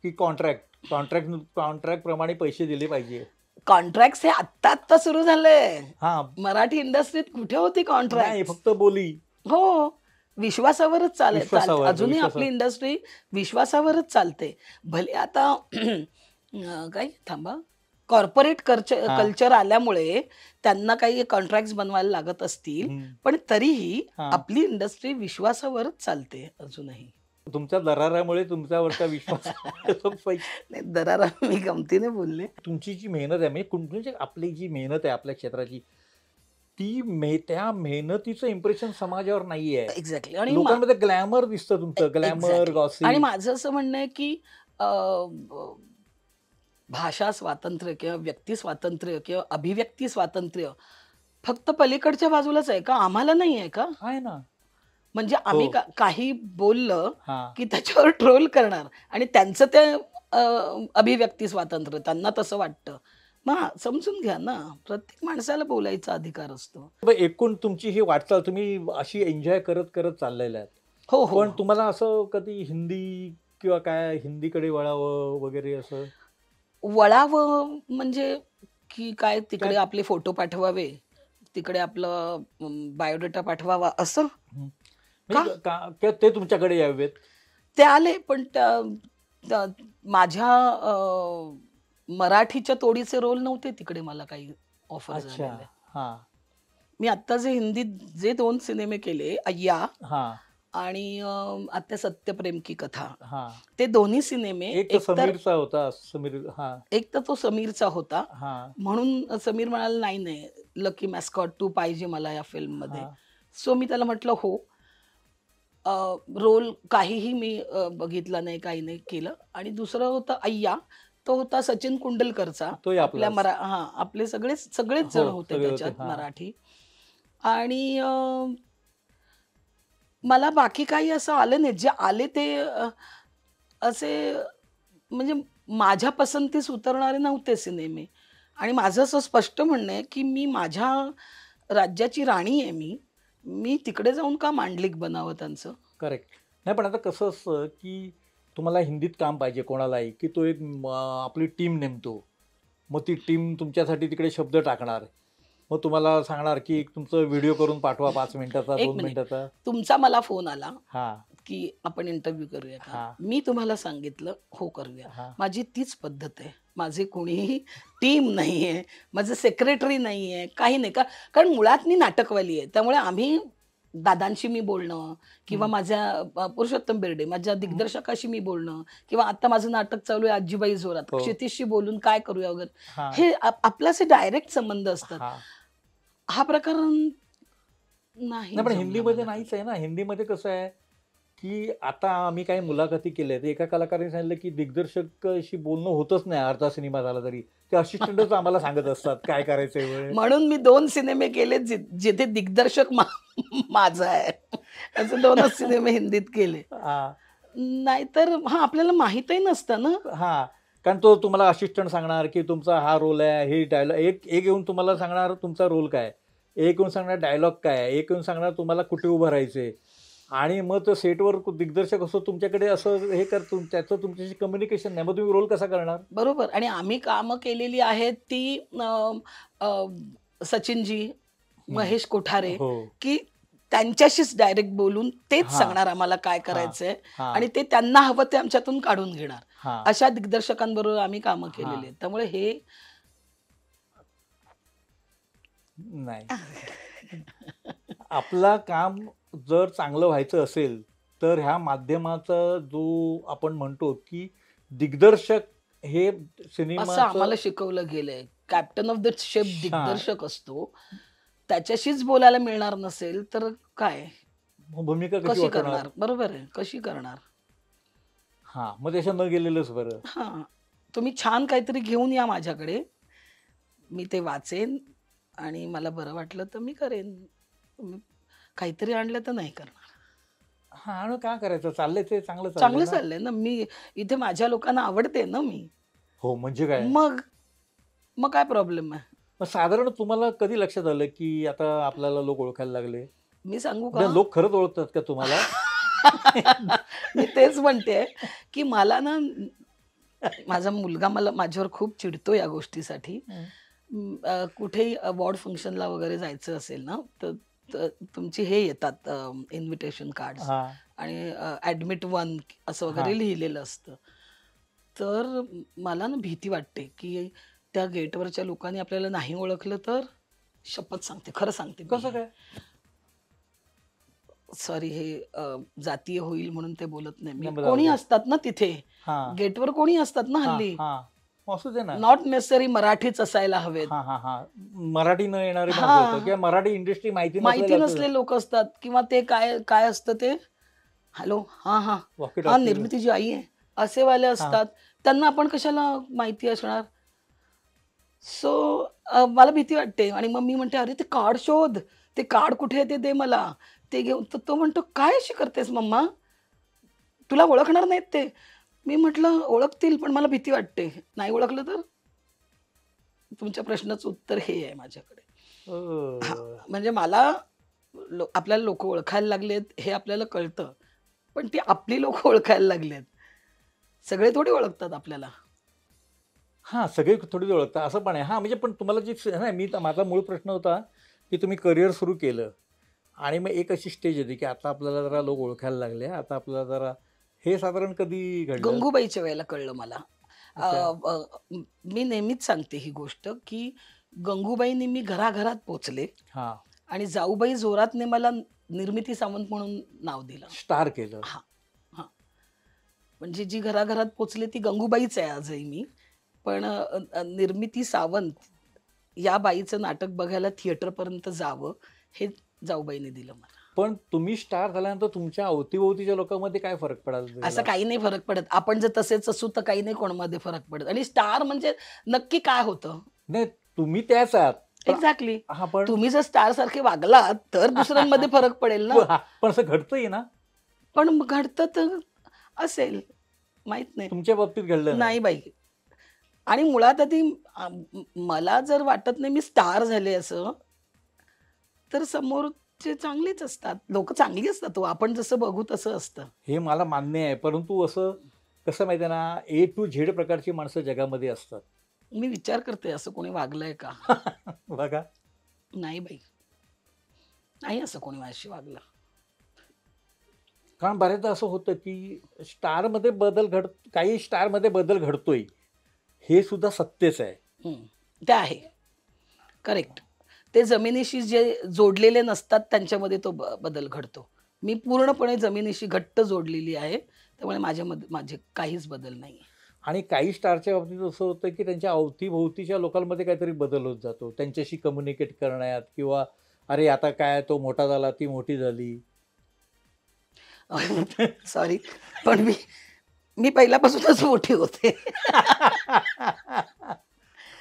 की कॉन्ट्रॅक्ट कॉन्ट्रॅक्ट कॉन्ट्रॅक्ट प्रमाणे पैसे दिले पाहिजे. कॉन्ट्रॅक्ट्स हे आत्ता सुरू झालंय. हा मराठी इंडस्ट्रीत कुठे होती नाही, कॉन्ट्रॅक्ट्स? फक्त बोली. हो. विश्वासावरच चालते. विश्वासावर अजूनही आपली विश्वासावर. इंडस्ट्री विश्वासावरच चालते. भले आता काय थांबा. कॉर्पोरेट हा कल्चर आल्यामुळे त्यांना काही कॉन्ट्रॅक्ट्स बनवायला लागत असतील. हम्म, पण तरीही हा आपली इंडस्ट्री विश्वासावरच चालते अजूनही. तुमच्या दरारामुळे तुमच्यावरचा विश्वास लोक पैसे. नाही दरारा मी गमतीने बोलले. तुमची जी मेहनत आहे म्हणजे म्हणजे आपली जी मेहनत आहे आपल्या क्षेत्राची, त्या मेहनतीचं इम्प्रेशन समाजावर नाही आहे. एक्झॅक्टली आणि लोकांमध्ये ग्लॅमर दिसतं तुमचं, ग्लॅमर एक्झॅक्टली आणि गॉसिप. माझं असं म्हणणं आहे की अ, ब- भाषा स्वातंत्र्य किंवा व्यक्ती स्वातंत्र्य किंवा अभिव्यक्ती स्वातंत्र्य फक्त पलीकडच्या बाजूलाच आहे का? आम्हाला नाही आहे का? आहे ना. म्हणजे हो आम्ही काही बोललं हा की त्याच्यावर ट्रोल करणार आणि त्यांचं ते अभिव्यक्ती स्वातंत्र्य त्यांना तसं वाटतं. मग समजून घ्या ना, प्रत्येक माणसाला बोलायचा अधिकार असतो. एकूण तुमची ही वाटचाल तुम्ही अशी एन्जॉय करत करत चाललेल्या आहेत. हो, हो. पण तुम्हाला असं कधी हिंदी किंवा काय हिंदीकडे वळावं वगैरे असं? वळावं म्हणजे की काय तिकडे काय? आपले फोटो पाठवावे, तिकडे आपलं बायोडेटा पाठवावा असं? हं. का? म्हणजे किंवा ते तुमच्याकडे यावेत. ते आले पण त्या माझ्या मराठीच्या तोडीचे रोल नव्हते तिकडे मला काही ऑफर अच्छा. झालेले. हा मी आत्ता जे हिंदीत जे 2 सिनेमे केले, अय्या हा आणि आता सत्यप्रेम की कथा. हा ते दोन्ही सिनेमे एक तर एकतर समीरचा होता. समीर. हा एक तर तो समीरचा होता. हा म्हणून समीर म्हणाला, "नाही, नाही, लकी मॅस्कॉट तू पाहिजे मला या फिल्ममध्ये." हा सो मी त्याला म्हटलं, "हो." रोल काहीही मी बघितला नाही, काही नाही केलं आणि दुसरं होतं अय्या. तो होता सचिन कुंडलकरचा. तोही आपल्या आपलाच. हां, आपले सगळेच हो जण होते सगळे होते. त्याच्यात हा मराठी आणि मला बाकी काही असं आलं नाही. जे आले ते असे म्हणजे माझ्या पसंतीस उतरणारे नव्हते सिनेमे. आणि माझं असं स्पष्ट म्हणणं आहे की मी माझ्या राज्याची राणी आहे. मी तिकडे जाऊन का मांडलिक बनावं त्यांचं? करेक्ट. नाही पण आता कसं असतं की तुम्हाला हिंदीत काम पाहिजे कोणालाही, की तो एक आपली टीम नेमतो. मग ती टीम तुमच्यासाठी तिकडे शब्द टाकणार. मग तुम्हाला सांगणार की तुमचं व्हिडिओ करून पाठवा 5 मिनिटाचा, एक 2 मिनिट. मिनिटाचा. तुमचा मला फोन आला हां, की आपण इंटरव्ह्यू करूया का? हां, मी तुम्हाला सांगितलं हो करूया. हां. माझी तीच पद्धत आहे. माझी कोणीही टीम नाहीये, माझं सेक्रेटरी नाहीये, काही नाही. कारण मुळात मी नाटकवाली आहे. त्यामुळे आम्ही दादांशी मी बोलणं किंवा हं. माझ्या पुरुषोत्तम बेर्डे माझ्या दिग्दर्शकाशी मी बोलणं किंवा आता माझं नाटक चालू आहे आजीबाई जोरात, हो. क्षितिजशी बोलून काय करूया वगैरे, हां, हे आपल्याचे डायरेक्ट संबंध असतात. हां. हा प्रकार नाही नाही पण जमला हिंदीमध्ये मला. नाहीच आहे ना. हिंदीमध्ये कसं आहे, की आता आम्ही काही मुलाखती केल्या आहेत. एका कलाकाराने सांगितलं, की दिग्दर्शकाशी बोलणं होतच नाही अर्धा सिनेमा झाला तरी. ते असिस्टंटच आम्हाला सांगत असतात काय करायचंय वगैरे. म्हणून मी 2 सिनेमे केले जिथे दिग्दर्शक माझा आहे. असे 2च सिनेमे हिंदीत केले. हां, नाहीतर आपल्याला माहीतही नसतं ना. हां. कारण तो तुम्हाला असिस्टंट सांगणार, की तुमचा हा रोल आहे, हे डायलॉग एक एक येऊन तुम्हाला सांगणार तुमचा रोल काय, एक येऊन सांगणार डायलॉग काय आहे, एक येऊन सांगणार तुम्हाला कुठे उभं राहायचंय. आणि मग तो सेटवर दिग्दर्शक असतो तुमच्याकडे असं हे करतो त्याचं तुमच्याशी कम्युनिकेशन नाही. मग तुम्ही रोल कसा करणार? बरोबर. आणि आम्ही कामं केलेली आहेत ती सचिनजी, हं. महेश कोठारे, हो. की त्यांच्याशीच डायरेक्ट बोलून तेच हां, सांगणार आम्हाला काय हां, करायचंय हां, आणि ते त्यांना हवं ते आमच्यातून काढून घेणार. हां, अशा दिग्दर्शकांबरोबर आम्ही कामं केलेली हां. आहेत. त्यामुळे हे नाही. आपलं काम जर चांगलं व्हायचं असेल, तर ह्या माध्यमाचा जो आपण म्हणतो, की दिग्दर्शक हे असं सिनेमाचं आम्हाला शिकवलं गेलंय. कॅप्टन ऑफ द शिप हां, दिग्दर्शक असतो. त्याच्याशीच बोलायला मिळणार नसेल तर काय? भूमिका कशी कशी वाटवणार? करणार? बरोबर आहे. कशी करणार? हां, मग त्याच्या न गेलेलंच बरं. हां. तुम्ही छान काहीतरी घेऊन या माझ्याकडे. मी ते वाचेन आणि मला बरं वाटलं तर मी करेन. तुम्ही काहीतरी आणलं तर नाही करणार. हां, आणि काय करायचं? चाललंय ते चांगलं चाललंय चांगलं ना. चाललंय ना. मी इथे माझ्या लोकांना आवडते ना मी. हो, म्हणजे काय? मग मग काय प्रॉब्लेम आहे? मग साधारण तुम्हाला कधी लक्षात आलं, की आता आपल्याला लोक ओळखायला लागले? मी सांगू का? म्हणजे लोक खरंच ओळखतात का तुम्हाला? मी तेच म्हणते की मला ना माझा मुलगा माझ्यावर खूप चिडतो या गोष्टीसाठी. हं. कुठेही अवॉर्ड फंक्शनला वगैरे जायचं असेल ना, तर तुमची हे येतात इन्व्हिटेशन कार्ड्स हां, आणि ॲडमिट 1 असं हां. वगैरे लिहिलेलं असतं. तर मला ना भीती वाटते, की त्या गेटवरच्या लोकांनी आपल्याला नाही ओळखलं तर? शपथ सांगते, खरं सांगते मी कसं हे. काय? सॉरी हे जातीय होईल म्हणून ते बोलत नाही मी. नाही, बरं, जाऊ कोणी दे. असतात ना तिथे, हां, गेटवर कोणी असतात ना हां, हल्ली. हां. असू दे ना. नॉट नेसेसरी मराठीच असायला हवेत. हां, हां, हां. मराठी न येणारे माणसं हां. असतात किंवा मराठी इंडस्ट्री माहिती माहिती नसलेलं असतं. नसलेले लोक असतात किंवा ते काय काय असतं ते, हॅलो, हां हां वॉकी हां टॉकी. निर्मितीची आई आहे, असे वाले हां. असतात. त्यांना आपण कशाला माहिती असणार? सो मला भीती वाटते आणि मग मी म्हणते, "अरे ते कार्ड शोध, ते कार्ड कुठे आहे ते दे मला." ते घेऊन तर तो म्हणतो, "काय अशी करतेस मम्मा? तुला ओळखणार नाहीत ते." मी म्हटलं, "ओळखतील पण मला भीती वाटते. नाही ओळखलं तर?" तुमच्या प्रश्नाचं उत्तर हे आहे माझ्याकडे. हां, म्हणजे मला आपल्याला लोकं ओळखायला लागलेत हे आपल्याला कळतं. पण ती आपली लोकं ओळखायला लागलेत. सगळे थोडी ओळखतात आपल्याला. हां, सगळे थोडी ओळखतात असं पण आहे. हां, म्हणजे पण तुम्हाला जी नाही माझा मूळ प्रश्न होता, की तुम्ही करिअर सुरू केलं आणि मग एक अशी स्टेज येते, की आता आपल्याला जरा लोक ओळखायला लागले. आता आपल्याला जरा हे साधारण कधी घडलं? गंगूबाईच्या वेळेला कळलं मला. अ, अच्छा. अ, मी नेहमीच सांगते ही गोष्ट, की गंगूबाईंनी मी घराघरात पोहोचले हां, आणि जाऊबाई जोरातने मला निर्मिती सावंत म्हणून नाव दिलं. स्टार केलं. हां, हां. म्हणजे जी घराघरात पोहोचले ती गंगूबाईच आहे आजही मी. पण निर्मिती सावंत या बाईचं नाटक बघायला थिएटरपर्यंत जावं हे जाऊबाईने दिलं मला. पण तुम्ही स्टार झाल्यानंतर तुमच्या अवतीभोवतीच्या लोकांमध्ये काय फरक पडायला असं लागला? काही नाही फरक पडत. आपण जर तसेच असू तर काही नाही कोणामध्ये फरक पडत. आणि स्टार म्हणजे नक्की काय होतं? नाही, तुम्ही त्याच आहात. पण एक्झॅक्टली. हां, पण तुम्ही जर स्टार सारखे वागलात तर दुसऱ्यांमध्ये फरक पडेल ना. हां, पण असं घडतंय ना? पण घडतं तर असेल, माहित नाही. तुमच्या बाबतीत घडलं नाही. नाही बाई. आणि मुळात आधी मला जर वाटत नाही मी स्टार झाले असं, तर समोरचे चांगलेच असतात. लोकं चांगली असतात हो. आपण जसं बघू तसं असतं. हे मला मान्य आहे. परंतु असं कसं माहिती आहे ना, ए टू झेड प्रकारची माणसं जगामध्ये असतात. मी विचार करते असं कोणी वागलंय का? बघा. नाही बाई. नाही असं कोणी माझ्याशी वागलं. कारण बऱ्याचदा असं होतं, की काही स्टारमध्ये बदल घडतोय, हे सुद्धा सत्यच आहे. हं. ते आहे. करेक्ट. ते जमिनीशी जे जोडलेले नसतात त्यांच्यामध्ये तो बदल घडतो. मी पूर्णपणे जमिनीशी घट्ट जोडलेली आहे. त्यामुळे माझ्यामध्ये माझे काहीच बदल नाहीये. आणि काही स्टारच्या बाबतीत असं होतं, की त्यांच्या अवतीभोवतीच्या लोकांमध्ये काहीतरी बदल होत जातो. त्यांच्याशी कम्युनिकेट करण्यात किंवा "अरे, आता काय तो मोठा झाला, ती मोठी झाली." सॉरी. पण मी मी पहिल्यापासूनच मोठी होते.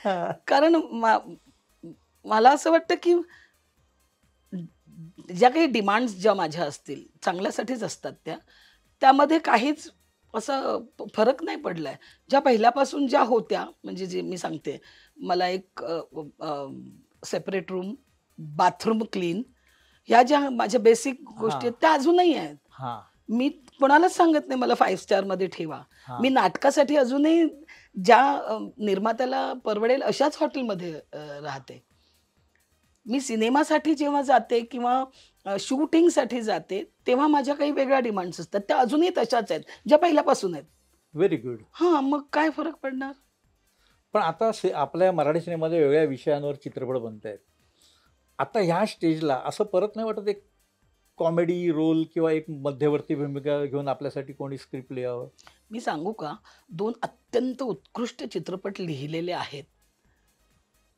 हां. कारण मला असं वाटतं, की ज्या काही डिमांड्स ज्या माझ्या असतील, चांगल्यासाठीच असतात त्या. त्यामध्ये काहीच असं फरक नाही पडलाय. ज्या पहिल्यापासून ज्या होत्या, म्हणजे जे मी सांगते, मला एक सेपरेट रूम, बाथरूम क्लीन, ह्या ज्या माझ्या बेसिक गोष्टी हां, आहेत, त्या अजूनही आहेत. हां, मी कोणालाच सांगत नाही मला 5 स्टारमध्ये ठेवा. हां. मी नाटकासाठी अजूनही ज्या निर्मात्याला परवडेल अशाच हॉटेलमध्ये राहते. मी सिनेमासाठी जेव्हा जाते किंवा शूटिंगसाठी जाते, तेव्हा माझ्या काही वेगळ्या डिमांड्स असतात. त्या अजूनही तशाच आहेत, ज्या पहिल्यापासून आहेत. Very good. हां, मग काय फरक पडणार? पण आता आपल्या मराठी सिनेमामध्ये वेगळ्या विषयांवर चित्रपट बनतायत. आता ह्या स्टेजला असं परत नाही वाटत एक कॉमेडी रोल किंवा एक मध्यवर्ती भूमिका घेऊन आपल्यासाठी कोणी स्क्रिप्ट लिहावं? मी सांगू का? 2 अत्यंत उत्कृष्ट चित्रपट लिहिलेले आहेत,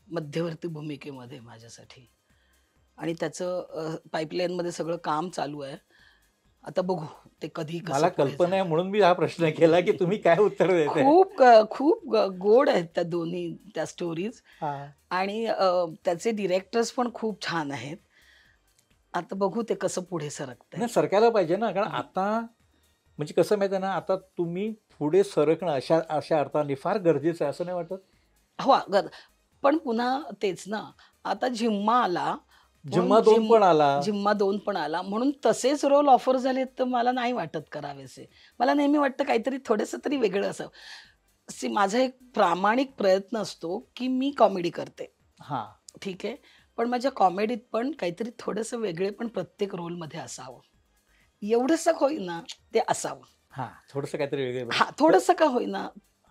मध्यवर्ती भूमिकेमध्ये माझ्यासाठी. आणि त्याचं पाईपलाईनमध्ये सगळं काम चालू आहे. आता बघू ते कधी कसं मला पुढे कल्पना आहे जातं. म्हणून मी हा प्रश्न केला, की तुम्ही काय उत्तर देताय? खूप गोड आहेत त्या दोन्ही त्या स्टोरीज. हां. आणि त्याचे डिरेक्टर्स पण खूप छान आहेत. आता बघू ते कसं पुढे सरकतंय. नाही सरकायला पाहिजे ना, कारण हं. आता म्हणजे कसं माहिती आहे ना, आता तुम्ही पुढे सरकणं अशा अशा अर्थाने फार गरजेचं आहे असं नाही वाटत? हो, पण पुन्हा तेच ना, आता झिम्मा आला जिम्मा म्हणून 2 पण आला. झिम्मा 2 पण आला म्हणून तसेच रोल ऑफर झालेत तर मला नाही वाटत करावेसे. मला नेहमी वाटतं काहीतरी थोडंसं तरी वेगळं असावं. माझा एक प्रामाणिक प्रयत्न असतो, की मी कॉमेडी करते. हां, ठीक आहे. पण माझ्या कॉमेडीत पण काहीतरी थोडंसं वेगळेपण प्रत्येक रोलमध्ये असावं. एवढंसं का होईना ते असावं. हां. थोडंसं काहीतरी वेगळं. हां, थोडंसं का होईना,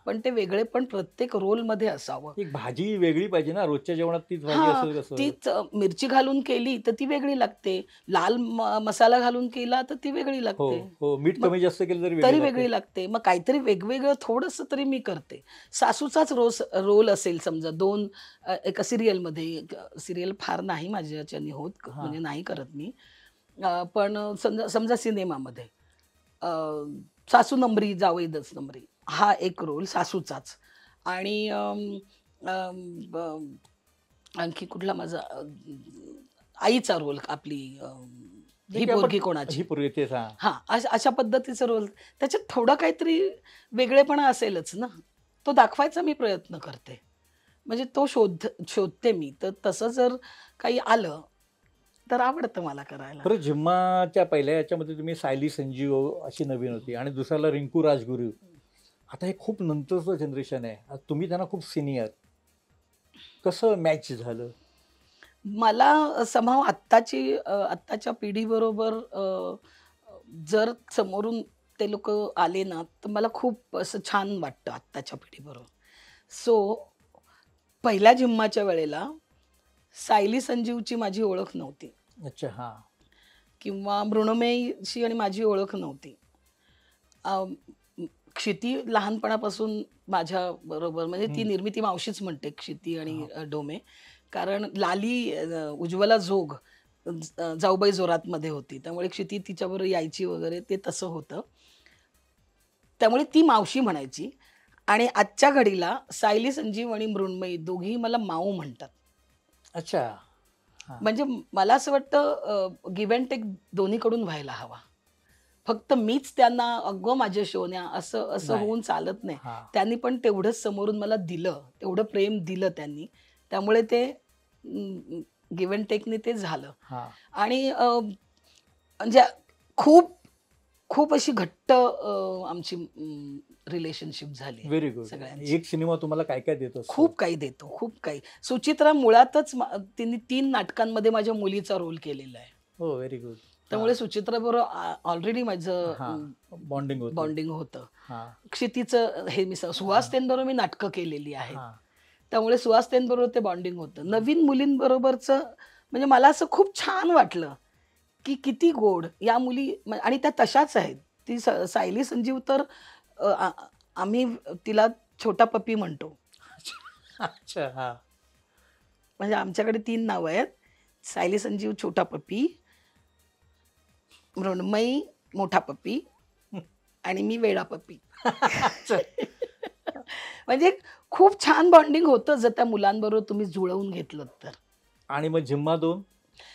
पण ते वेगळेपण प्रत्येक रोलमध्ये असावं. एक भाजी वेगळी पाहिजे ना, रोजच्या जेवणात तीच भाजी हां, असेल कसं? तीच मिरची घालून केली तर ती वेगळी लागते. लाल मसाला घालून केला तर ती वेगळी हो, लागते. हो. मीठ मग कमी जास्त केलं तरी वेगळी तरी लागते. वेगळी लागते. मग काहीतरी वेगवेगळं थोडंसं तरी मी करते. सासूचाच रोल असेल समजा 2 एका सीरियलमध्ये, सीरियल फार नाही माझ्या ह्याच्याने होत, हां. म्हणजे नाही करत मी. पण समजा समजा सिनेमामध्ये अ, सासू नमरी जावई दचनमरी हा एक रोल सासूचाच. आणि आणखी कुठला माझा आईचा रोल आपली जे ही काही आपण पोरगी कोणाची? ही पूर्वी तेच हां. हां, अशा पद्धतीचा रोल. त्याच्यात थोडं काहीतरी वेगळेपणा असेलच ना. तो दाखवायचा मी प्रयत्न करते. म्हणजे तो शोधते मी. तर तसं जर काही आलं, तर आवडतं मला करायला. बरं जिम्माच्या पहिल्या याच्यामध्ये तुम्ही सायली संजीव अशी नवीन होती आणि दुसऱ्याला रिंकू राजगुरू. आता हे खूप नंतरचं जनरेशन आहे. आता तुम्ही त्यांना खूप सिनियर. कसं मॅच झालं? मला समहाऊ आत्ताच्या पिढीबरोबर जर समोरून ते लोकं आले ना, तर मला खूप असं छान वाटतं आत्ताच्या पिढीबरोबर. सो पहिल्या जिम्माच्या वेळेला सायली संजीवची माझी ओळख नव्हती अच्छा. हां. किंवा मृण्मयीशी आणि माझी ओळख नव्हती. अ, क्षिती लहानपणापासून माझ्याबरोबर म्हणजे ती हं. निर्मिती मावशीच म्हणते क्षिती आणि हां. डोमे. कारण लाली उज्ज्वला जोग जाऊबाई जोरातमध्ये होती. त्यामुळे क्षिती तिच्याबरोबर यायची वगैरे ते तसं होतं. त्यामुळे ती मावशी म्हणायची आणि आजच्या घडीला सायली संजीव आणि मृण्मयी दोघीही मला माऊ म्हणतात. अच्छा. हां. म्हणजे मला असं वाटतं गिव्ह अँड टेक दोन्हीकडून व्हायला हवा. फक्त मीच त्यांना अगं माझ्या शोन्या असं असं नाही. होऊन चालत नाही. हा त्यांनी पण तेवढंच समोरून मला दिलं, तेवढं प्रेम दिलं त्यांनी. त्यामुळे ते गिव्ह अँड टेकने ते झालं. हा आणि म्हणजे खूप खूप अशी घट्ट आमची रिलेशनशिप झाली व्हेरी गुड. सगळ्यांची. एक सिनेमा तुम्हाला काय काय देत असतो? खूप काही देतो, खूप काही. सुचित्रा मुळातच तिने 3 नाटकांमध्ये माझ्या मुलीचा रोल केलेला आहे. हो, व्हेरी गुड. त्यामुळे सुचित्राबरोबर ऑलरेडी माझं हा बॉन्डिंग होतं. बॉन्डिंग होतं. हा क्षितीचं हे मी सुहासतेंबरोबर मी नाटकं केलेली आहेत. हा त्यामुळे सुहासतेंबरोबर ते बॉन्डिंग होतं. नवीन मुलींबरोबरचं म्हणजे मला असं खूप छान वाटलं, की किती गोड या मुली आणि त्या तशाच आहेत. ती सायली संजीव तर आम्ही तिला छोटा पप्पी म्हणतो. अच्छा. हा म्हणजे आमच्याकडे 3 नावं आहेत. सायली संजीव छोटा पप्पी, मृण्मयी मोठा पप्पी आणि मी वेडा पप्पी. अच्छा. म्हणजे खूप छान बॉन्डिंग होतं जर त्या मुलांबरोबर तुम्ही जुळवून घेतलं तर. आणि मग झिम्मा 2?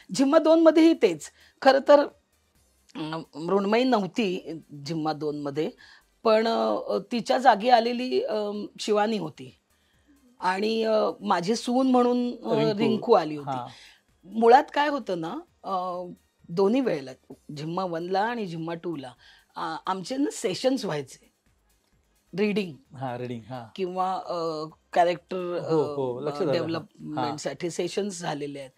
झिम्मा 2 मध्येही तेच. खरं तर मृण्मयी नव्हती झिम्मा 2 मध्ये. पण तिच्या जागी आलेली शिवानी होती. आणि माझी सून म्हणून रिंकू आली होती. हा मुळात काय होतं ना, दोन्ही वेळेला झिम्मा 1ला आणि झिम्मा 2ला आमचे ना सेशन्स व्हायचे. रीडिंग हा रीडिंग. हा किंवा कॅरेक्टर हो हो लक्षात आलं. हा डेव्हलपमेंटसाठी सेशन्स झालेले आहेत.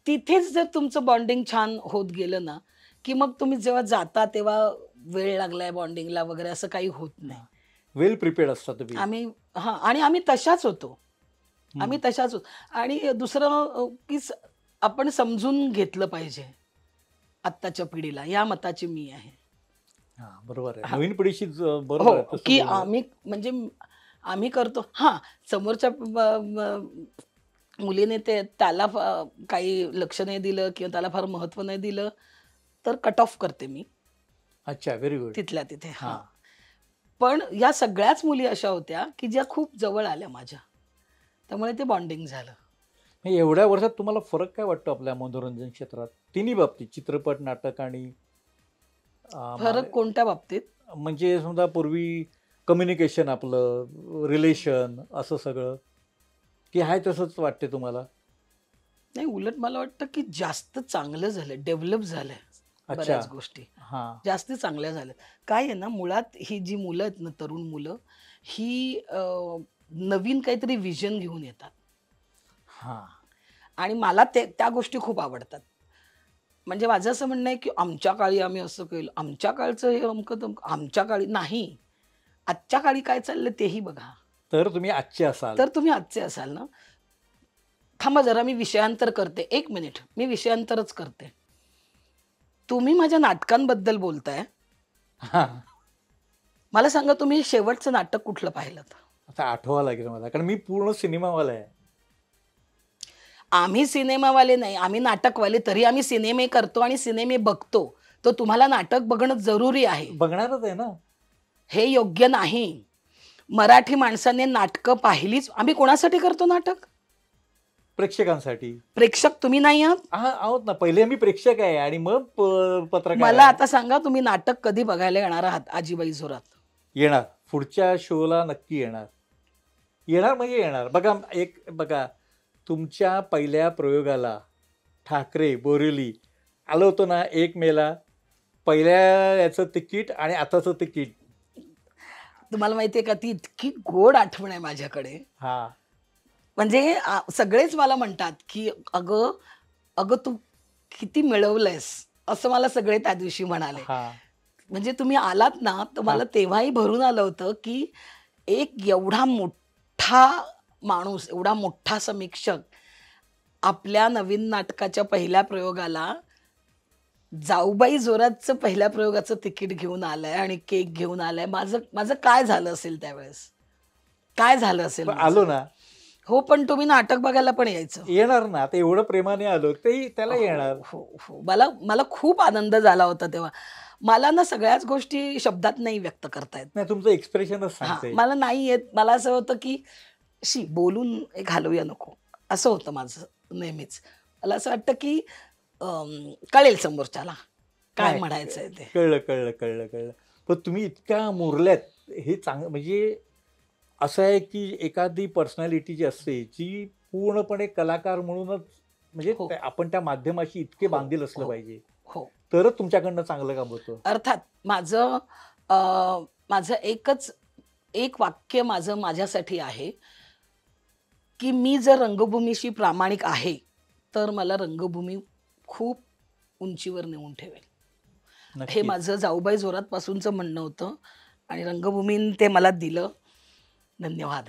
तिथेच जर तुमचं बॉन्डिंग छान होत गेलं ना, की मग तुम्ही जेव्हा जाता तेव्हा वेळ लागलाय बॉन्डिंगला वगैरे असं काही होत नाही. वेल प्रिपेअर्ड असता तुम्ही. आम्ही आणि आम्ही तशाच होतो. आम्ही तशाच होतो. आणि दुसरं की आपण समजून घेतलं पाहिजे आत्ताच्या पिढीला, या मताची मी आहे. हा बरोबर आहे. नवीन पिढीशी बरोबर हो, आहे. तसं की बोलणं. आम्ही म्हणजे आम्ही करतो. समोरच्या मुलीने त्याला काही लक्ष नाही दिलं किंवा त्याला फार महत्त्व नाही दिलं, तर कट ऑफ करते मी अच्छा, व्हेरी गुड. तिथल्या तिथे. हा पण या सगळ्याच मुली अशा होत्या, की ज्या खूप जवळ आल्या माझ्या. त्यामुळे ते बॉन्डिंग झालं. म्हणजे एवढ्या वर्षात तुम्हाला फरक काय वाटतो आपल्या मनोरंजन क्षेत्रात तिन्ही बाबतीत, चित्रपट, नाटक आणि फरक कोणत्या बाबतीत? म्हणजे समजा पूर्वी कम्युनिकेशन आपलं रिलेशन असं सगळं, की हाय तसंच वाटते तुम्हाला? नाही, उलट मला वाटतं की जास्त चांगलं झालं, डेव्हलप झालंय अच्छा. बऱ्याच गोष्टी. हा जास्त चांगल्या झाल्या. काय आहे ना, मुळात ही जी मुलं आहेत ना, तरुण मुलं, ही नवीन काहीतरी विजन घेऊन येतात. हा आणि मला त्या गोष्टी खूप आवडतात. म्हणजे माझं असं म्हणणं आहे, की आमच्या काळी आम्ही असं केलं, आमच्या काळचं हे अमकं-तमकं. आमच्या काळी नाही. आजच्या काळी काय चाललंय तेही बघा. तर तुम्ही आजचे असाल. तर तुम्ही आजचे असाल ना. थांबा जरा, मी विषयांतर करते. 1 मिनिट, मी विषयांतरच करते. तुम्ही माझ्या नाटकांबद्दल बोलताय. हा मला सांगा, तुम्ही शेवटचं नाटक कुठलं पाहिलं? आता आठवावं लागेल मला, कारण मी पूर्ण सिनेमावाला आहे. आम्ही सिनेमावाले नाही, आम्ही नाटकवाले. तरी आम्ही सिनेमे करतो आणि सिनेमे बघतो. तर तुम्हाला नाटक बघणं जरुरी आहे. बघणारच आहे ना. हे योग्य नाही. मराठी माणसाने नाटकं पाहिलीच. आम्ही कोणासाठी करतो नाटक? प्रेक्षकांसाठी. प्रेक्षक तुम्ही नाही आहात. आहोत ना. पहिले मी प्रेक्षक आहे आणि मग पत्रकार मला आहे. आता सांगा, तुम्ही नाटक कधी बघायला येणार आहात आजीबाई जोरात? येणार. पुढच्या शोला नक्की येणार. येणार म्हणजे येणार. बघा, बघा, तुमच्या पहिल्या प्रयोगाला ठाकरे बोरिवली आलो होतो ना 1 मेला. पहिल्या याचं तिकीट आणि आताचं तिकीट. तुम्हाला माहितीये का, ती इतकी गोड आठवण आहे माझ्याकडे. हा म्हणजे सगळेच मला म्हणतात, की अगं अगं तू किती मिळवलंयस, असं मला सगळे त्या दिवशी म्हणाले. हा म्हणजे तुम्ही आलात ना, तर मला तेव्हाही भरून आलं होतं, की एक एवढा मोठा माणूस, एवढा मोठा समीक्षक आपल्या नवीन नाटकाच्या पहिल्या प्रयोगाला जाऊबाई जोरातचं पहिल्या प्रयोगाचं तिकीट घेऊन आलाय आणि केक घेऊन आलाय. माझं काय झालं असेल त्यावेळेस? काय झालं असेल पण माझं? आलो ना. हो, पण तुम्ही नाटक बघायला पण यायचं. येणार ना. आता एवढं प्रेमाने आलो ते त्याला येणार. हो. मला खूप आनंद झाला होता तेव्हा. मला ना सगळ्याच गोष्टी शब्दात नाही व्यक्त करता येत. नाही, तुमचं एक्सप्रेशनच सांगते. मला नाही येत. मला असं होतं, की बोलून घालवूया नको, असं होतं माझं नेहमीच. मला असं वाटतं, की कळेल समोरच्याला. काय नाही, म्हणायचंय ते. कळलं कळलं कळलं कळलं. पण तुम्ही इतक्या मुरल्यात हे म्हणजे असं आहे की एखादी पर्सनॅलिटी जी असते जी पूर्णपणे कलाकार म्हणूनच म्हणजे हो आपण त्या माध्यमाशी इतके हो बांधील असलं हो पाहिजे हो. तरच तुमच्याकडनं चांगलं काम होतं. अर्थात माझं माझं एक वाक्य माझं माझ्यासाठी आहे, की मी जर रंगभूमीशी प्रामाणिक आहे, तर मला रंगभूमी खूप उंचीवर नेऊन ठेवेल. हे नक्कीच. माझं जाऊबाई जोरात पासूनचं म्हणणं होतं आणि रंगभूमीने ते मला दिलं. धन्यवाद.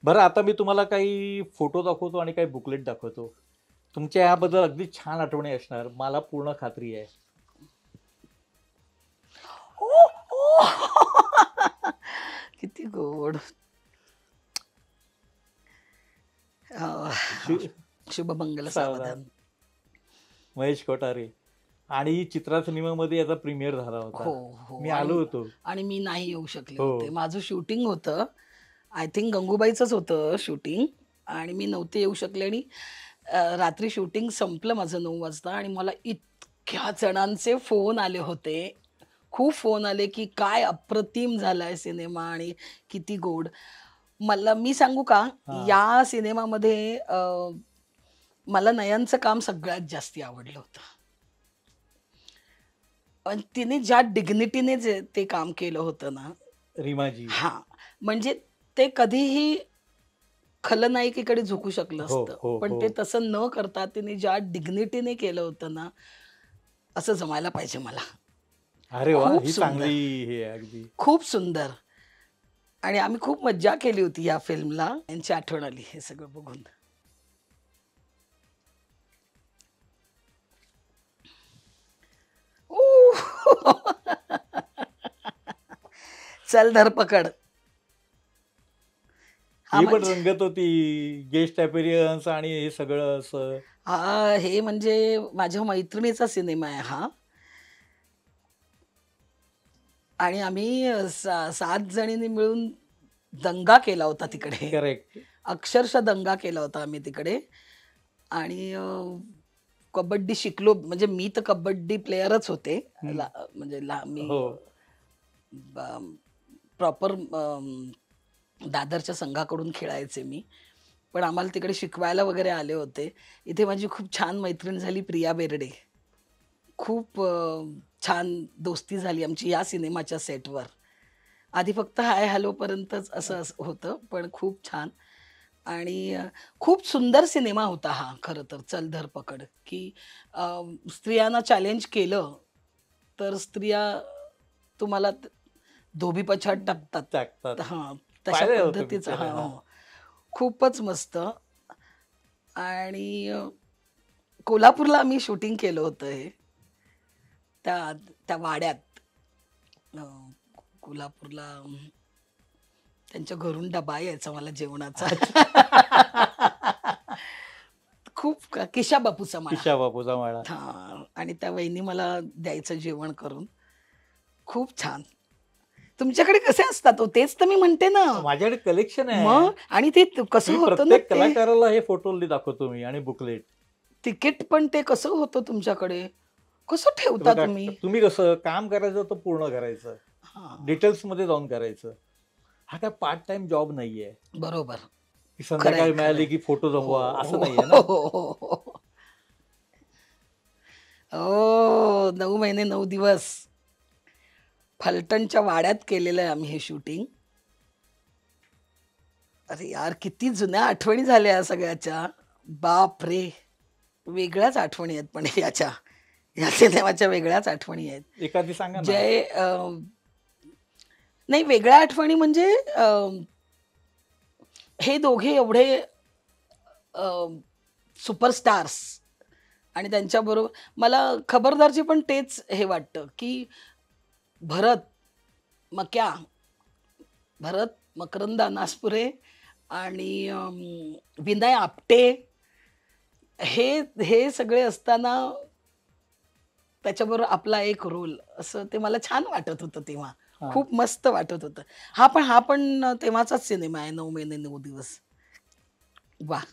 बरं, आता मी तुम्हाला काही फोटो दाखवतो आणि काही बुकलेट दाखवतो. तुमच्या याबद्दल अगदी छान आठवणी असणार, मला पूर्ण खात्री आहे. ओ, ओ. किती गोड. अ, शि- शुभमंगल सावधान. सावधान. महेश कोठारे आणि चित्रा सिनेमामध्ये याचा प्रीमियर झाला होता. हो, हो. मी आलो होतो. आणि मी नाही येऊ शकले हो. होते. माझं शूटिंग होतं. आय थिंक गंगूबाईचंच होतं शूटिंग आणि मी नव्हते येऊ शकले आणि रात्री शूटिंग संपलं माझं 9 वाजता आणि मला इतक्या जणांचे फोन आले होते. खूप फोन आले, की काय अप्रतिम झालाय सिनेमा आणि किती गोड. मी सांगू का, हा. या सिनेमामध्ये मला नयनचं काम सगळ्यात जास्ती आवडलं होतं. पण तिने ज्या डिग्निटीने जे ते काम केलं होतं ना, रीमाजी. हां, म्हणजे ते कधीही खलनायिकेकडे झुकू शकलं हो असतं. हो पण हो. ते तसं न करता तिने ज्या डिग्निटीने केलं होतं ना, असं जमायला पाहिजे मला. अरे वा, खूप ही सुंदर, चांगली हे आहे अगदी. खूप सुंदर आणि आम्ही खूप मज्जा केली होती या फिल्मला. यांची आठवण आली हे सगळं बघून. ऊ. चल धरपकड. हा ही पण म्हणजे रंगत होती, गेस्ट अपीअरन्स आणि हे सगळं असं. हे म्हणजे माझ्या मैत्रिणीचा सिनेमा आहे हा आणि आम्ही 7 जणींनी मिळून दंगा केला होता तिकडे. करेक्ट. अक्षरशः दंगा केला होता आम्ही तिकडे आणि कबड्डी शिकलो म्हणजे मी तर कबड्डी प्लेयरच होते. म्हणजे मी हो. प्रॉपर दादरच्या संघाकडून खेळायचे मी. पण आम्हाला तिकडे शिकवायला वगैरे आले होते. इथे माझी खूप छान मैत्रीण झाली प्रिया बेर्डे. खूप छान दोस्ती झाली आमची या सिनेमाच्या सेटवर. आधी फक्त हाय हॅलोपर्यंतच असं होतं, पण खूप छान आणि खूप सुंदर सिनेमा होता हा खरं तर चल धरपकड, की स्त्रियांना चॅलेंज केलं, तर स्त्रिया तुम्हाला धोबीपछाड टाकतात. टाकतात. हां, तशा पाहिलं होतं पद्धतीचं पिक्चर. हां, हा. हो. खूपच मस्त आणि कोल्हापूरला आम्ही शूटिंग केलं होतं हे. त्या त्या वाड्यात अ, कोल्हापूरला त्यांच्या घरून डबा यायचा मला जेवणाचा. खूप किशा बापूचा मळा. किशा बापूचा माळा. हां आणि त्या वहिनी मला द्यायचं जेवण करून. खूप छान. तुमच्याकडे कसे असतात हो? तेच तर मी म्हणते ना. माझ्याकडे कलेक्शन आहे. मग आणि ते कसं मी होतं ना प्रत्येक ते कलाकाराला हे फोटो दाखवतो मी आणि बुकलेट. तिकीट पण ते कसं होतं तुमच्याकडे? कसं हे ठेवता बघा, तुम्ही? तुम्ही कसं काम करायचं तर पूर्ण करायचं, हां, डिटेल्स मध्ये जाऊन करायचं. हा काय पार्ट टाइम जॉब नाहीये बरोबर. की खरंय, संध्याकाळी मिळाली खरंय. की फोटो हो, जमवा, असं हो, नाहीये ना. हो, हो, हो. हो, 9 महिने 9 दिवस फलटणच्या वाड्यात केलेलं आहे आम्ही हे शूटिंग. अरे यार, किती जुन्या आठवणी झाल्या या सगळ्याच्या. बापरे! वेगळ्याच आठवणी आहेत पण याच्या. या सिनेमाच्या वेगळ्याच आठवणी आहेत. एखादी सांगा ना. जय नाही वेगळ्या आठवणी म्हणजे हे दोघे एवढे सुपरस्टार्स आणि त्यांच्याबरोबर मला खबरदारची पण तेच हे वाटतं, की भरत, मक्या, भरत, मकरंद अनासपुरे आणि विनय आपटे हे हे सगळे असताना त्याच्याबरोबर आपला एक रोल असं ते मला छान वाटत होतं तेव्हा. हा. खूप मस्त वाटत होतं. हा पण तेव्हाचाच सिनेमा आहे 9 महिने 9 दिवस. वाह!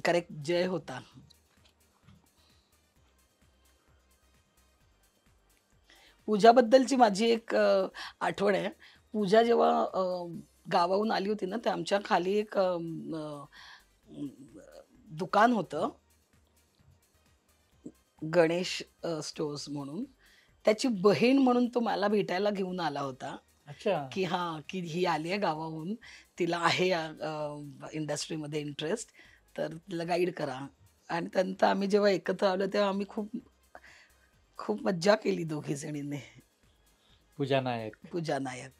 करेक्ट जय होता. पूजाबद्दलची माझी एक आठवण आहे. पूजा जेव्हा गावाहून आली होती ना, तर आमच्या खाली एक दुकान होतं, गणेश स्टोअर्स म्हणून. त्याची बहीण म्हणून तो मला भेटायला घेऊन आला होता, अच्छा. की हां, की ही आली आहे गावाहून, तिला आहे इंडस्ट्रीमध्ये इंटरेस्ट, तर तिला गाईड करा. आणि त्यानंतर आम्ही जेव्हा एकत्र आलो, तेव्हा आम्ही खूप खूप मज्जा केली दोघी जणींनी. पूजा नायक. पूजा नायक.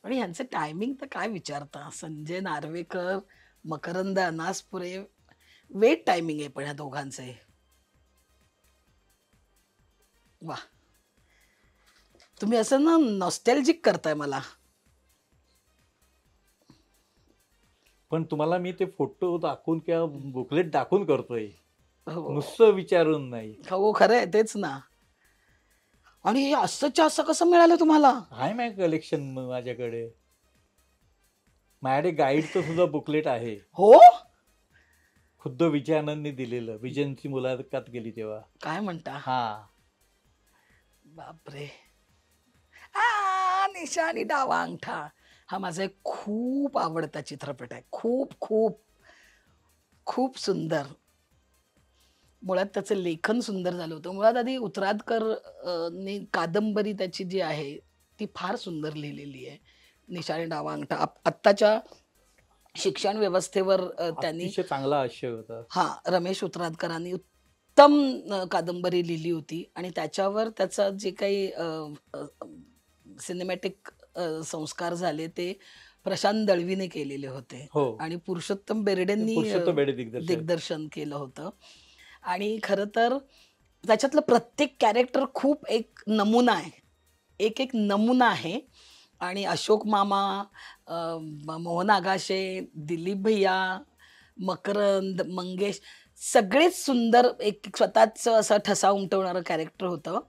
आणि ह्यांचं टायमिंग तर काय विचारता. संजय नार्वेकर, मकरंद अनासपुरे, वेट टायमिंग आहे पण ह्या दोघांचे. वा, तुम्ही असं ना नॉस्टॅल्जिक करताय मला. पण तुम्हाला मी ते फोटो दाखवून किंवा बुकलेट दाखवून करतोय, हो नुसतं विचारून नाही. हो, खरं आहे तेच ना. आणि हे असंच्या असं कसं मिळालं तुम्हाला? आहे माझ्या कलेक्शन माझ्याकडे. माझ्याकडे गाईडचं सुद्धा बुकलेट आहे, हो, खुद्द विजयानंदनी दिलेलं. विजयनची मुलाखत गेली तेव्हा. काय म्हणता? हा. बापरे. निशा आणि डावा अंगठा हा माझा एक खूप आवडता चित्रपट आहे. खूप खूप खूप सुंदर. मुळात त्याचं लेखन सुंदर झालं होतं. मुळात आधी उतरादकर ने कादंबरी त्याची जी आहे ती फार सुंदर लिहिलेली आहे. निशा आणि डावा अंगठा. आत्ताच्या शिक्षण व्यवस्थेवर त्यांनी अतिशय चांगला आशय होता. हां, रमेश उतरादकरांनी उत्तम कादंबरी लिहिली होती आणि त्याच्यावर त्याचं जे काही सिनेमॅटिक संस्कार झाले ते प्रशांत दळवीने केलेले होते हो, आणि पुरुषोत्तम बेर्डेंनी पुरुषोत्तम बेर्डे दिग्दर्शक. दिग्दर्शन केलं होतं. आणि खरं तर त्याच्यातलं प्रत्येक कॅरेक्टर खूप एक नमुना आहे. एक एक नमुना आहे. आणि अशोक मामा, मोहन आगाशे, दिलीप भैया, मकरंद, मंगेश, सगळेच सुंदर. एक स्वतःचं असं ठसा उमटवणारं कॅरेक्टर होतं.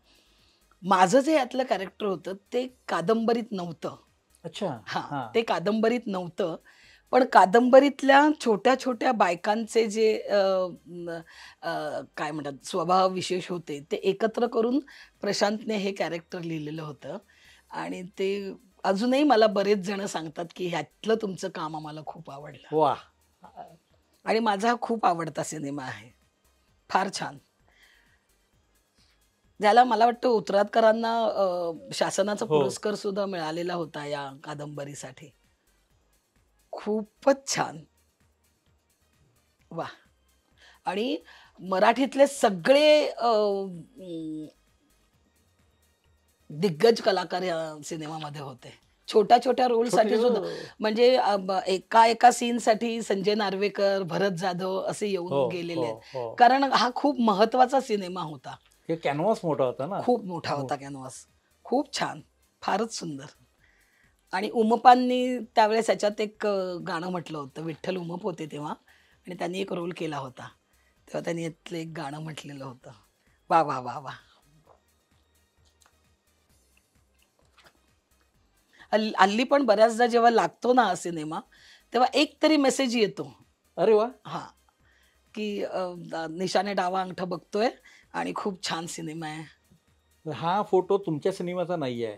माझं जे यातलं कॅरेक्टर होतं ते कादंबरीत नव्हतं. अच्छा. हां, हा. ते कादंबरीत नव्हतं. पण कादंबरीतल्या छोट्या-छोट्या बायकांचे जे काय म्हणतात स्वभाव विशेष होते, ते एकत्र करून प्रशांतने हे कॅरेक्टर लिहिलेलं होतं. आणि ते अजूनही मला बरेच जण सांगतात, की ह्यातलं तुमचं काम आम्हाला खूप आवडलं. वा. आणि माझा हा खूप आवडता सिनेमा आहे. फार छान. ज्याला मला वाटतं उतरादकरांना शासनाचा हो. पुरस्कार सुद्धा मिळालेला होता या कादंबरीसाठी. खूपच छान. वाह! आणि मराठीतले सगळे दिग्गज कलाकार या सिनेमामध्ये होते. छोट्या-छोट्या रोलसाठी सुद्धा. छोटे. म्हणजे एका सीनसाठी संजय नार्वेकर, भरत जाधव असे हो येऊन हो गेलेले आहेत. हो. कारण हा खूप महत्त्वाचा सिनेमा होता. हे कॅनव्हास मोठा होता ना. खूप मोठा हो. होता कॅनव्हास. खूप छान. फारच सुंदर. आणि उमपांनी त्यावेळेस ह्याच्यात एक गाणं म्हटलं होतं. विठ्ठल उमप होते तेव्हा आणि त्यांनी एक रोल केला होता. तेव्हा त्यांनी यातलं एक गाणं म्हटलेलं होतं. वाह! वाह! वाह! वाह! हल्ली पण बऱ्याचदा जेव्हा लागतो ना हा सिनेमा, तेव्हा एक तरी मेसेज येतो. अरे वा. हां, की निशाने डावा अंगठा बघतोय आणि खूप छान सिनेमा आहे. हा फोटो तुमच्या सिनेमाचा नाही आहे,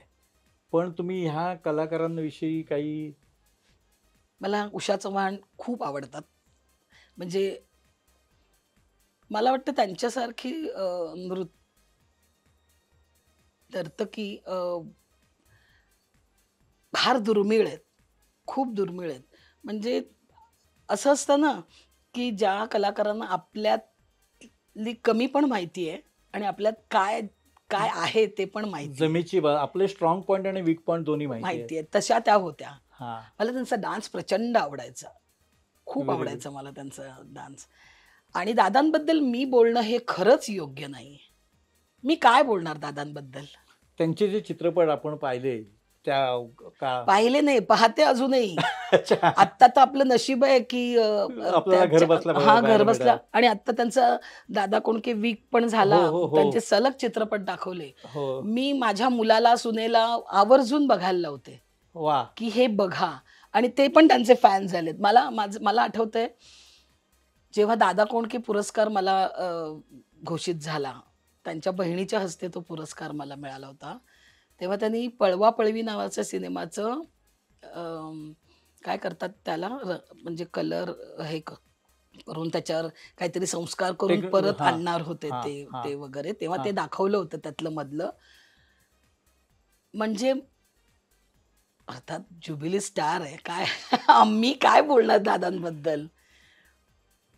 पण तुम्ही ह्या कलाकारांविषयी काही. मला उषा चव्हाण खूप आवडतात. म्हणजे मला वाटतं त्यांच्यासारखी नर्तकी फार दुर्मिळ आहेत. खूप दुर्मिळ आहेत. म्हणजे असं असतं ना, की ज्या कलाकारांना आपल्यातली कमी पण माहिती आहे आणि आपल्यात काय काय आहे ते पण माहिती आहे. आपले स्ट्रॉंग पॉइंट आणि वीक पॉइंट दोन्ही माहिती आहे. माहिती आहे. तशा त्या होत्या. हा. मला त्यांचा डान्स प्रचंड आवडायचा. खूप Very good. आवडायचा मला त्यांचा डान्स. आणि दादांबद्दल मी बोलणं हे खरंच योग्य नाही. मी काय बोलणार दादांबद्दल? त्यांचे जे चित्रपट आपण पाहिले त्या का. पाहिले नाही, पाहते अजूनही. अच्छा. आत्ता तर आपलं नशीब आहे, की आपल्याला घर बसल्या हां, घर पाहायला बसल्या. मिळालं. आणि आत्ता त्यांचा दादा कोंडके वीक पण झाला. हो, हो, हो. त्यांचे सलग चित्रपट दाखवले. हो. मी माझ्या मुलाला, सुनेला आवर्जून बघायला लावते, वा. की हे बघा. आणि ते पण त्यांचे फॅन झालेत. मला आठवतंय, जेव्हा दादा कोंडके पुरस्कार मला घोषित झाला, त्यांच्या बहिणीच्या हस्ते तो पुरस्कार मला मिळाला होता. तेव्हा त्यांनी पळवा पळवी नावाच्या सिनेमाचं काय करतात त्याला म्हणजे कलर हे करून त्याच्यावर काहीतरी संस्कार करून परत हां, आणणार होते हां, ते हां, ते वगैरे. तेव्हा ते हां. दाखवलं होतं त्यातलं मधलं. म्हणजे अर्थात ज्युबिली स्टार आहे. काय आम्ही काय बोलणार दादांबद्दल.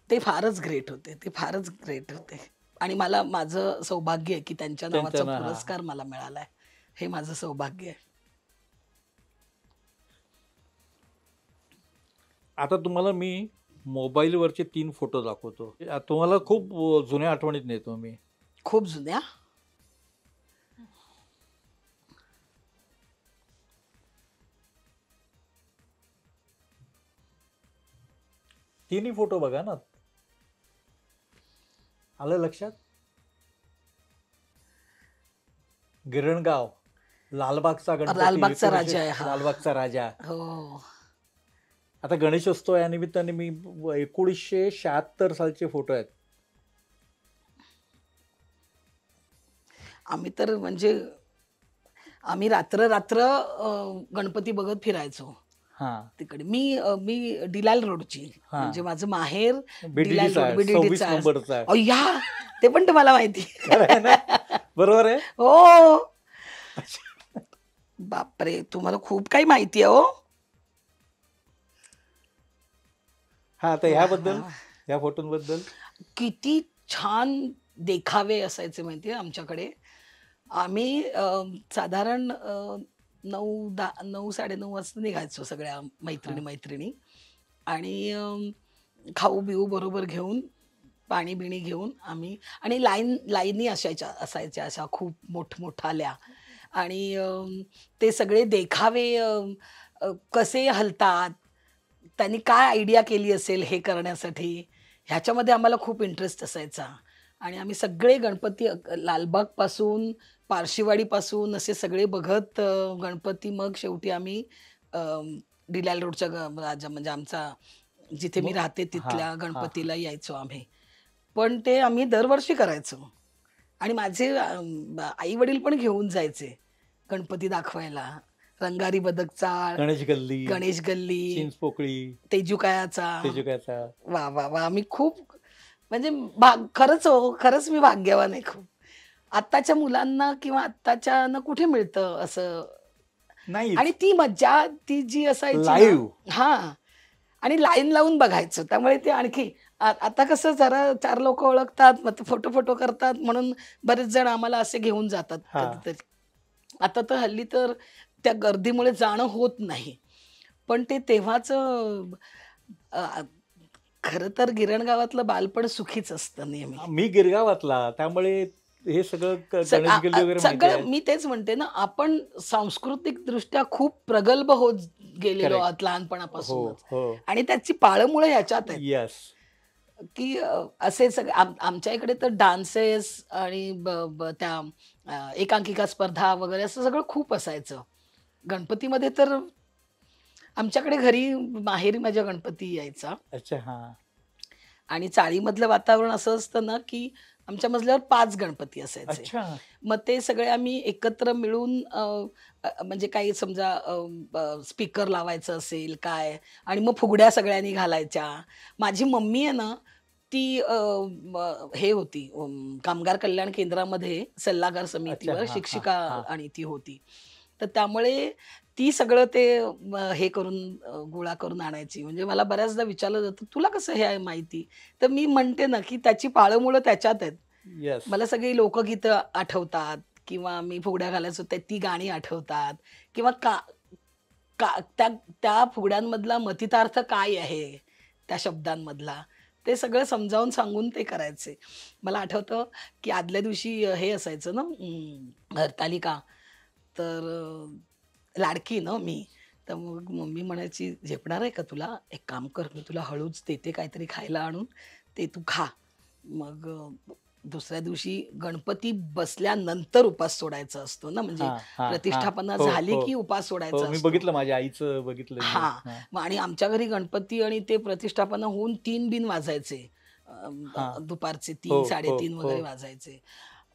ते फारच ग्रेट होते. ते फारच ग्रेट होते. आणि मला माझं सौभाग्य आहे, की त्यांच्या नावाचा त्यांचं ना हां. पुरस्कार मला मिळालाय. हे माझं सौभाग्य आहे. आता तुम्हाला मी मोबाईलवरचे 3 फोटो दाखवतो. तुम्हाला खूप जुन्या आठवणीत नेतो मी. खूप जुन्या? तिन्ही फोटो बघा ना. आलं लक्षात? गिरणगाव, लालबागचा गणपती, लालबागचा राजा आहे हा. लालबागचा राजा. हो. आता गणेशोत्सव या निमित्ताने मी 1976 सालचे फोटो आहेत. आम्ही तर म्हणजे आम्ही रात्र गणपती बघत फिरायचो हां. तिकडे. मी डिलाल रोडची, हां. म्हणजे माझं माहेर बीडीडीचा डिलाल रोड, आहे, बीडीडीचा 26 आहे. नंबरचा आहे. अय्या, ते पण तुम्हाला माहिती. खरं आहे ना? बरोबर आहे? हो. बापरे, तुम्हाला खूप काही माहिती आहे हो. हां, आता वा, ह्याबद्दल, वा. ह्या फोटोंबद्दल? किती छान देखावे असायचे माहिती आहे आमच्याकडे. आम्ही साधारण 9 साडेनऊ वाजता निघायचो सगळ्या हां. मैत्रिणी आणि खाऊ बिऊ बरोबर घेऊन, पाणी बिणी घेऊन आम्ही, आणि लाईनी असायच्या अशा खूप मोठमोठाल्या. आणि ते सगळे देखावे कसे हलतात, त्यांनी काय आयडिया केली असेल हे करण्यासाठी, ह्याच्यामध्ये आम्हाला खूप इंटरेस्ट असायचा. आणि आम्ही सगळे गणपती लालबागपासून पारशीवाडीपासून असे सगळे बघत गणपती, मग शेवटी आम्ही डिलाल रोडच्या राजा म्हणजे आमचा जिथे मी मग राहते हां, तिथल्या हां, हां. गणपतीला यायचो आम्ही. पण ते आम्ही दरवर्षी करायचो. आणि माझे आई वडील पण घेऊन जायचे गणपती दाखवायला. रंगारी बदक चाळ, गणेश गल्ली, गणेश गल्ली, चिंचपोकळी, तेजुकायाचा. तेजुकाचा. वा वा वा, आम्ही खूप म्हणजे खरंच हो, खरंच मी भाग्यवान आहे खूप. आत्ताच्या मुलांना किंवा आत्ताच्या कुठे मिळतं असं. नाहीच. आणि ती मज्जा ती जी असायची ना, लाईव्ह. हां. आणि लाईन लावून बघायचो. त्यामुळे ते आणखी आता कसं जरा 4 लोकं ओळखतात, मग ते फोटो करतात म्हणून बरेच जण आम्हाला असे घेऊन जातात हां. कधीतरी. आता तर हल्ली तर त्या गर्दीमुळे जाणं होत नाही. पण ते तेव्हाचं खरं तर गिरणगावातलं बालपण सुखीच असतं नेहमी. मी गिरगावातला, त्यामुळे हे सगळं गणेश गल्ली वगैरे माहिती सगळं आहे. मी तेच म्हणते ना, आपण सांस्कृतिक दृष्ट्या खूप प्रगल्भ होत गेलेलो करेक्ट. आहोत हो, लहानपणापासूनच. हो. आणि त्याची पाळंमुळं ह्याच्यात आहेत, येस. की असे सगळे आमच्या इकडे तर डान्सेस आणि त्या एकांकिका स्पर्धा वगैरे असं सगळं खूप असायचं. गणपतीमध्ये तर आमच्याकडे घरी माहेरी माझ्या गणपती यायचा. अच्छा. हां. आणि चाळीमधलं वातावरण असं असतं ना, की आमच्या मजल्यावर 5 गणपती असायचे. अच्छा. मग ते सगळे आम्ही एकत्र मिळून म्हणजे काही समजा स्पीकर लावायचं असेल काय, आणि मग फुगड्या सगळ्यांनी घालायच्या. माझी मम्मी आहे ना, ती हे होती, कामगार कल्याण केंद्रामध्ये सल्लागार अच्छा. समितीवर हां, हां, शिक्षिका हां. आणि ती होती. तर त्यामुळे ती सगळं ते हे करून गोळा करून आणायची. म्हणजे मला बऱ्याचदा विचारलं जातं, "तुला कसं हे आहे माहिती?" तर मी म्हणते ना, की त्याची पाळंमुळं त्याच्यात आहेत. येस. मला सगळी लोकगीतं आठवतात किंवा मी फुगड्या घालायचो ती गाणी आठवतात, किंवा का का त्या त्या फुगड्यांमधला मतितार्थ काय आहे, त्या शब्दांमधला, ते सगळं समजावून सांगून ते करायचे. मला आठवतं, की आदल्या दिवशी हे असायचं ना, हरतालिका. तर लाडकी ना मी. तर मग मम्मी म्हणायची, "झेपणार आहे का तुला? एक काम कर, मी तुला हळूच देते काहीतरी खायला आणून, ते तू खा." मग दुसऱ्या दिवशी गणपती बसल्यानंतर उपास सोडायचा असतो ना, म्हणजे हां, हां, हां. प्रतिष्ठापना हो, झाली हो. की उपास हो, सोडायचा मी असतो. बघितलं, माझ्या आईचं बघितलं मी. हां. हां. मग आणि आमच्या घरी गणपती आणि ते प्रतिष्ठापना होऊन 3 बिन वाजायचे. हां. दुपारचे हो, 3, हो, 3:30 हो. वगैरे वाजायचे.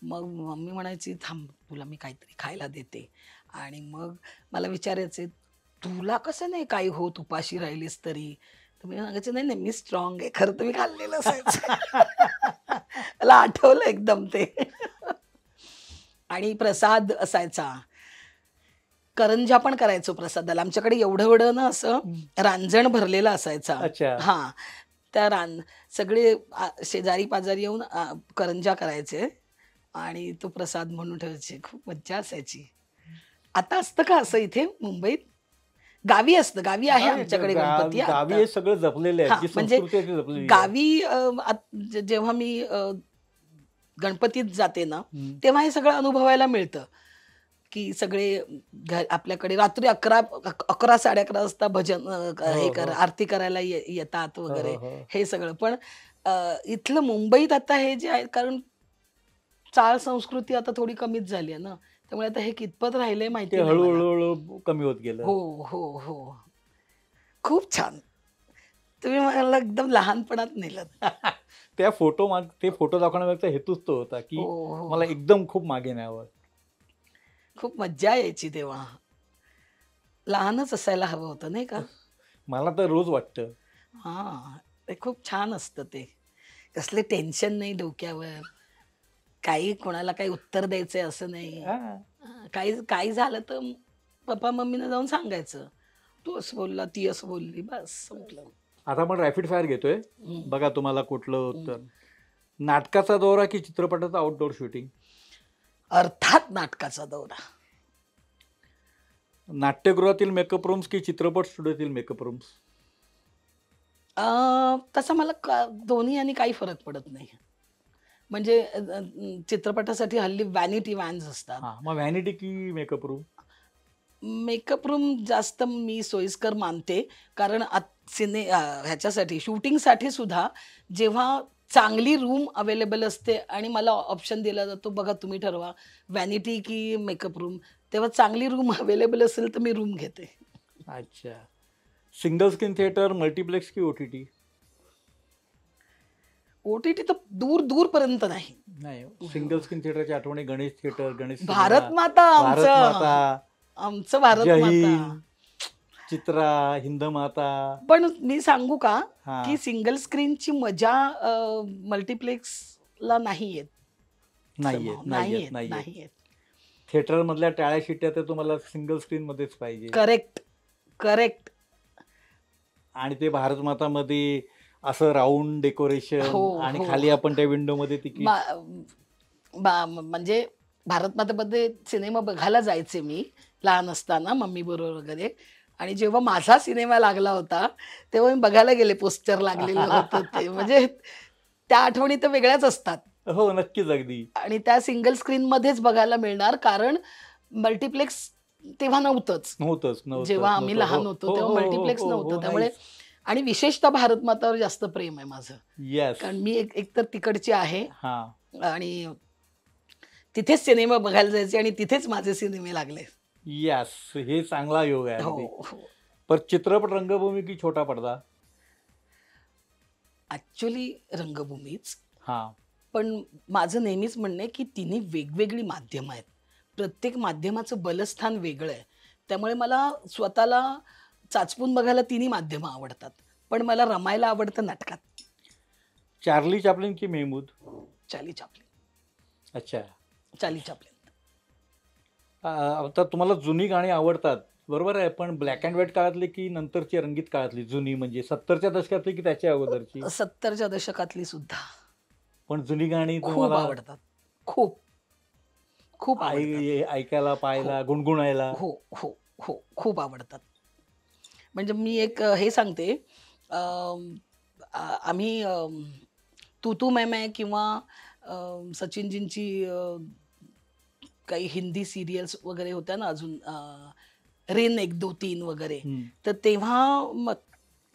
मग मम्मी म्हणायची थांब तुला मी काहीतरी खायला देते. आणि मग मला विचारायचे तुला कसं नाही काही होत उपाशी राहिलीस तरी. तर मी सांगायचे नाही नाही मी स्ट्रॉंग आहे. खरं तर मी खाल्लेलं असायचं. मला आठवलं एकदम ते. आणि प्रसाद असायचा. करंज्या पण करायचो प्रसादाला. आमच्याकडे एवढं एवढं ना असं रांजण भरलेला असायचा. अच्छा. हां. त्या सगळे शेजारी पाजारी येऊन करंज्या करायचे आणि तो प्रसाद म्हणून ठेवायचे. खूप मज्जा असायची. आता असतं का असं इथे मुंबईत? गावी असतं. गावी आहे आमच्याकडे गणपती गावी आता. हे सगळं जपलेलं आहे, हां, जी म्हणजे संस्कृती आहे ती जपलेली आहे. गावी जेव्हा मी गणपतीत जाते ना, तेव्हा हे सगळं अनुभवायला मिळतं, की सगळे आपल्याकडे रात्री 11 11:30 वाजता भजन हे हो, हो. आरती करायला येतात हो, वगैरे हो, हो. हे सगळं. पण इथलं मुंबईत आता हे जे आहे कारण चाळ संस्कृती आता थोडी कमीच झाली आहे ना, त्यामुळे आता हे कितपत राहिलंय ते माहिती नाही मला. हळूहळू कमी होत गेलं. हो, हो, हो. खूप छान. तुम्ही मला एकदम लहानपणात नेलत. ते फोटो दाखवण्यामागचा हेतूच तो होता, की हो, हो. मला एकदम खूप मागे न्यावं. खूप मज्जा यायची तेव्हा. लहानच असायला हवं होतं नाही का? मला तर रोज वाटतं. हां. ते खूप छान असतं ते. कसले टेन्शन नाही डोक्यावर. काही कोणाला काही उत्तर द्यायचंय असं नाही. हां. काही काही झालं तर पप्पा मम्मीला जाऊन सांगायचं. तू असं बोलला, ती असं बोलली, बस संपलं. आता आपण रॅपिड फायर घेतोय. हं. बघा तुम्हाला कुठलं उत्तर. नाटकाचा दौरा की चित्रपटाचं आउटडोर शूटिंग? अर्थात नाटकाचा दौरा. नाट्यगृहातील मेकअप रूम्स की चित्रपट स्टुडिओतील मेकअप रूम्स? तसं मला दोन्ही आणि काही फरक पडत नाही. म्हणजे चित्रपटासाठी हल्ली व्हॅनिटी व्हॅन्स असतात. हां, मग व्हॅनिटी की मेकअप रूम? मेकअप रूम जास्त मी सोयीस्कर मानते. कारण ह्याच्यासाठी शूटिंगसाठी सुद्धा जेव्हा चांगली रूम अवेलेबल असते आणि मला ऑप्शन दिला जातो, बघा तुम्ही ठरवा व्हॅनिटी की मेकअप रूम. तेव्हा चांगली रूम अवेलेबल असेल तर मी रूम घेते. अच्छा. सिंगल स्क्रीन थिएटर, मल्टिप्लेक्स की OTT? OTT तर दूरपर्यंत नाही. नाही, सिंगल स्क्रीन थिएटरच्या आठवणी गणेश थिएटर, गणेश भारत सिनेमा, माता भारत आमचं. माता, आमचं भारत जय माता. हिंद, चित्रा, हिंद माता. पण मी सांगू का, हां. की सिंगल स्क्रीनची मजा मल्टिप्लेक्सला नाही येत. नाहीये, somehow. नाहीये, नाही नाहीये. येत. थिएटर मधल्या टाळ्या शिट्ट्या तर तुम्हाला सिंगल स्क्रीन मध्येच पाहिजे. करेक्ट. आणि ते भारत माता मध्ये असं राऊंड डेकोरेशन हो, आणि हो. खाली आपण त्या विंडो मध्ये तिकीट. म्हणजे भारत मातेमध्ये सिनेमा बघायला जायचे मी लहान असताना मम्मी बरोबर वगैरे. आणि जेव्हा माझा सिनेमा लागला होता तेव्हा मी बघायला गेले, पोस्टर लागलेलं होतं ते. म्हणजे त्या आठवणी तर वेगळ्याच असतात. हो, नक्कीच, अगदी. आणि त्या सिंगल स्क्रीनमध्येच बघायला मिळणार, कारण मल्टिप्लेक्स तेव्हा नव्हतंच. नव्हतंच. जेव्हा आम्ही लहान होतो हो, तेव्हा हो, हो, मल्टिप्लेक्स हो, हो, नव्हतं. हो, त्यामुळे नाईस. आणि विशेषतः भारत मातावर जास्त प्रेम आहे माझं. येस. कारण मी एकतर तिकडची आहे हां. आणि तिथेच सिनेमा बघायला जायचे आणि तिथेच माझे सिनेमे लागले. येस, हे चांगला योग आहे हो, अगदी. हो. पर चित्रपट रंगभूमी की छोटा पडदा? ॲक्चुअली रंगभूमीच. हां. पण माझं नेहमीच म्हणणं आहे, की तिन्ही वेगवेगळी माध्यमं आहेत. प्रत्येक माध्यमाचं बलस्थान वेगळं आहे. त्यामुळे मला स्वतःला चाचपून बघायला तिन्ही माध्यमं आवडतात. पण मला रमायला आवडतं नाटकात. चार्ली चॅप्लिन की मेहमूद? Charlie Chaplin. अच्छा. Charlie Chaplin. आता तुम्हाला जुनी गाणी आवडतात, बरोबर आहे. पण ब्लॅक अँड व्हाईट काळातली की नंतरची रंगीत काळातली? जुनी म्हणजे 70च्या दशकातली की त्याच्या अगोदरची? 70च्या दशकातली सुद्धा. पण जुनी गाणी खूप तुम्हाला आवडतात. खूप आवडतात. ऐकायला, पाहायला, हो. गुणगुणायला? हो. खूप आवडतात. म्हणजे मी एक हे सांगते. आम्ही तू तू मैं मैं किंवा सचिनजींची काही हिंदी सिरियल्स वगैरे होत्या ना अजून, रेन 1, 2, 3 वगैरे. हं. तर तेव्हा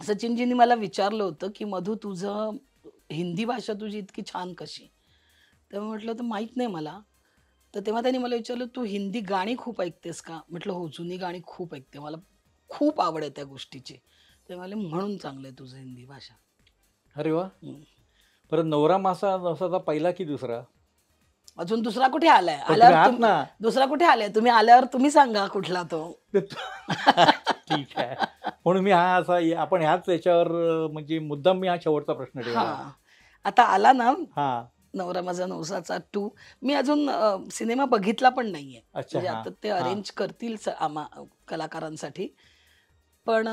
सचिनजींनी मला विचारलं होतं, की मधू तुझं हिंदी भाषा तुझी इतकी छान कशी? तेव्हा म्हटलं तर माहीत नाही मला. तर तेव्हा त्यांनी मला विचारलं, "तू हिंदी गाणी खूप ऐकतेस का?" म्हटलं, "हो, जुनी गाणी खूप ऐकते. मला खूप आवड आहे त्या गोष्टीची." ते म्हणाले, "म्हणून चांगलं आहे तुझं हिंदी भाषा." अरे वा. हं. परत नवरा मासा नवसाचा पहिला की दुसरा? अजून दुसरा कुठे आलाय? पण तुम्ही आहात आल्यावर ना. दुसरा कुठे आलाय? तुम्ही आल्यावर तुम्ही सांगा कुठला तो. ठीक आहे. म्हणून मी हा असा आपण ह्याच याच्यावर म्हणजे मुद्दाम मी हा शेवटचा प्रश्न ठेवला. हा आता आला ना हा. नवरा माझा नवसाचा 2. मी अजून सिनेमा बघितला पण नाहीये. अच्छा. म्हणजे हा. आता ते हा. अरेंज करतील कलाकारांसाठी. पण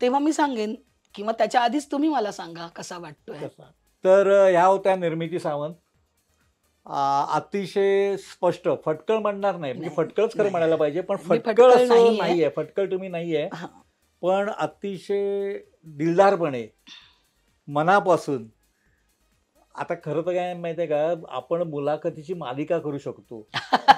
तेव्हा मी सांगेन किंवा त्याच्या आधीच तुम्ही मला सांगा कसा वाटतोय. कसा? तर ह्या होत्या निर्मिती सावंत. अतिशय स्पष्ट, फटकळ म्हणणार नाही, म्हणजे नाही, फटकळच खरं नाही. म्हणायला पाहिजे, पण मी फटकळ फटकळ असं नाहीये. नाहीये. फटकळ तुम्ही नाहीये, हा. पण अतिशय दिलदारपणे मनापासून. आता खरं तर काय माहितीये का, आपण मुलाखतीची मालिका करू शकतो.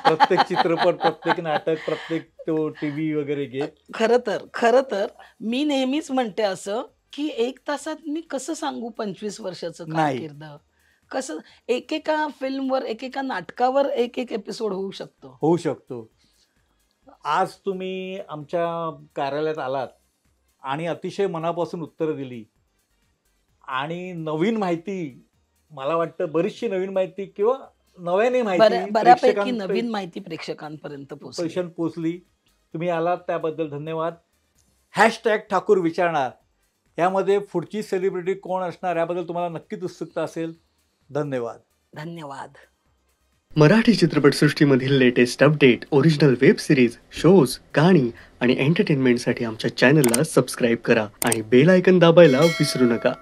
प्रत्येक चित्रपट, प्रत्येक नाटक, प्रत्येक तो टीव्ही वगैरे घेत. खरं तर मी नेहमीच म्हणते असं की 1 तासात मी कसं सांगू 25 वर्षाचं नाही. कारकीर्द. कसं एकेका फिल्मवर, एकेका नाटकावर एक एपिसोड होऊ शकतो. आज तुम्ही आमच्या कार्यालयात आलात आणि अतिशय मनापासून उत्तरं दिली आणि नवीन माहिती, मला वाटतं बरीचशी नवीन माहिती किंवा नव्याने माहिती बऱ्यापैकी नवीन माहिती प्रेक्षकांपर्यंत पोचली. तुम्ही आलात त्याबद्दल धन्यवाद. #ठाकूर विचारणार यामध्ये पुढची सेलिब्रिटी कोण असणार याबद्दल तुम्हाला नक्कीच उत्सुकता असेल. धन्यवाद. मराठी चित्रपटसृष्टीमधील latest update, original web series, shows, गाणी आणि एंटरटेनमेंटसाठी आमच्या चॅनलला सबस्क्राईब करा आणि बेल आयकॉन दाबायला विसरू नका.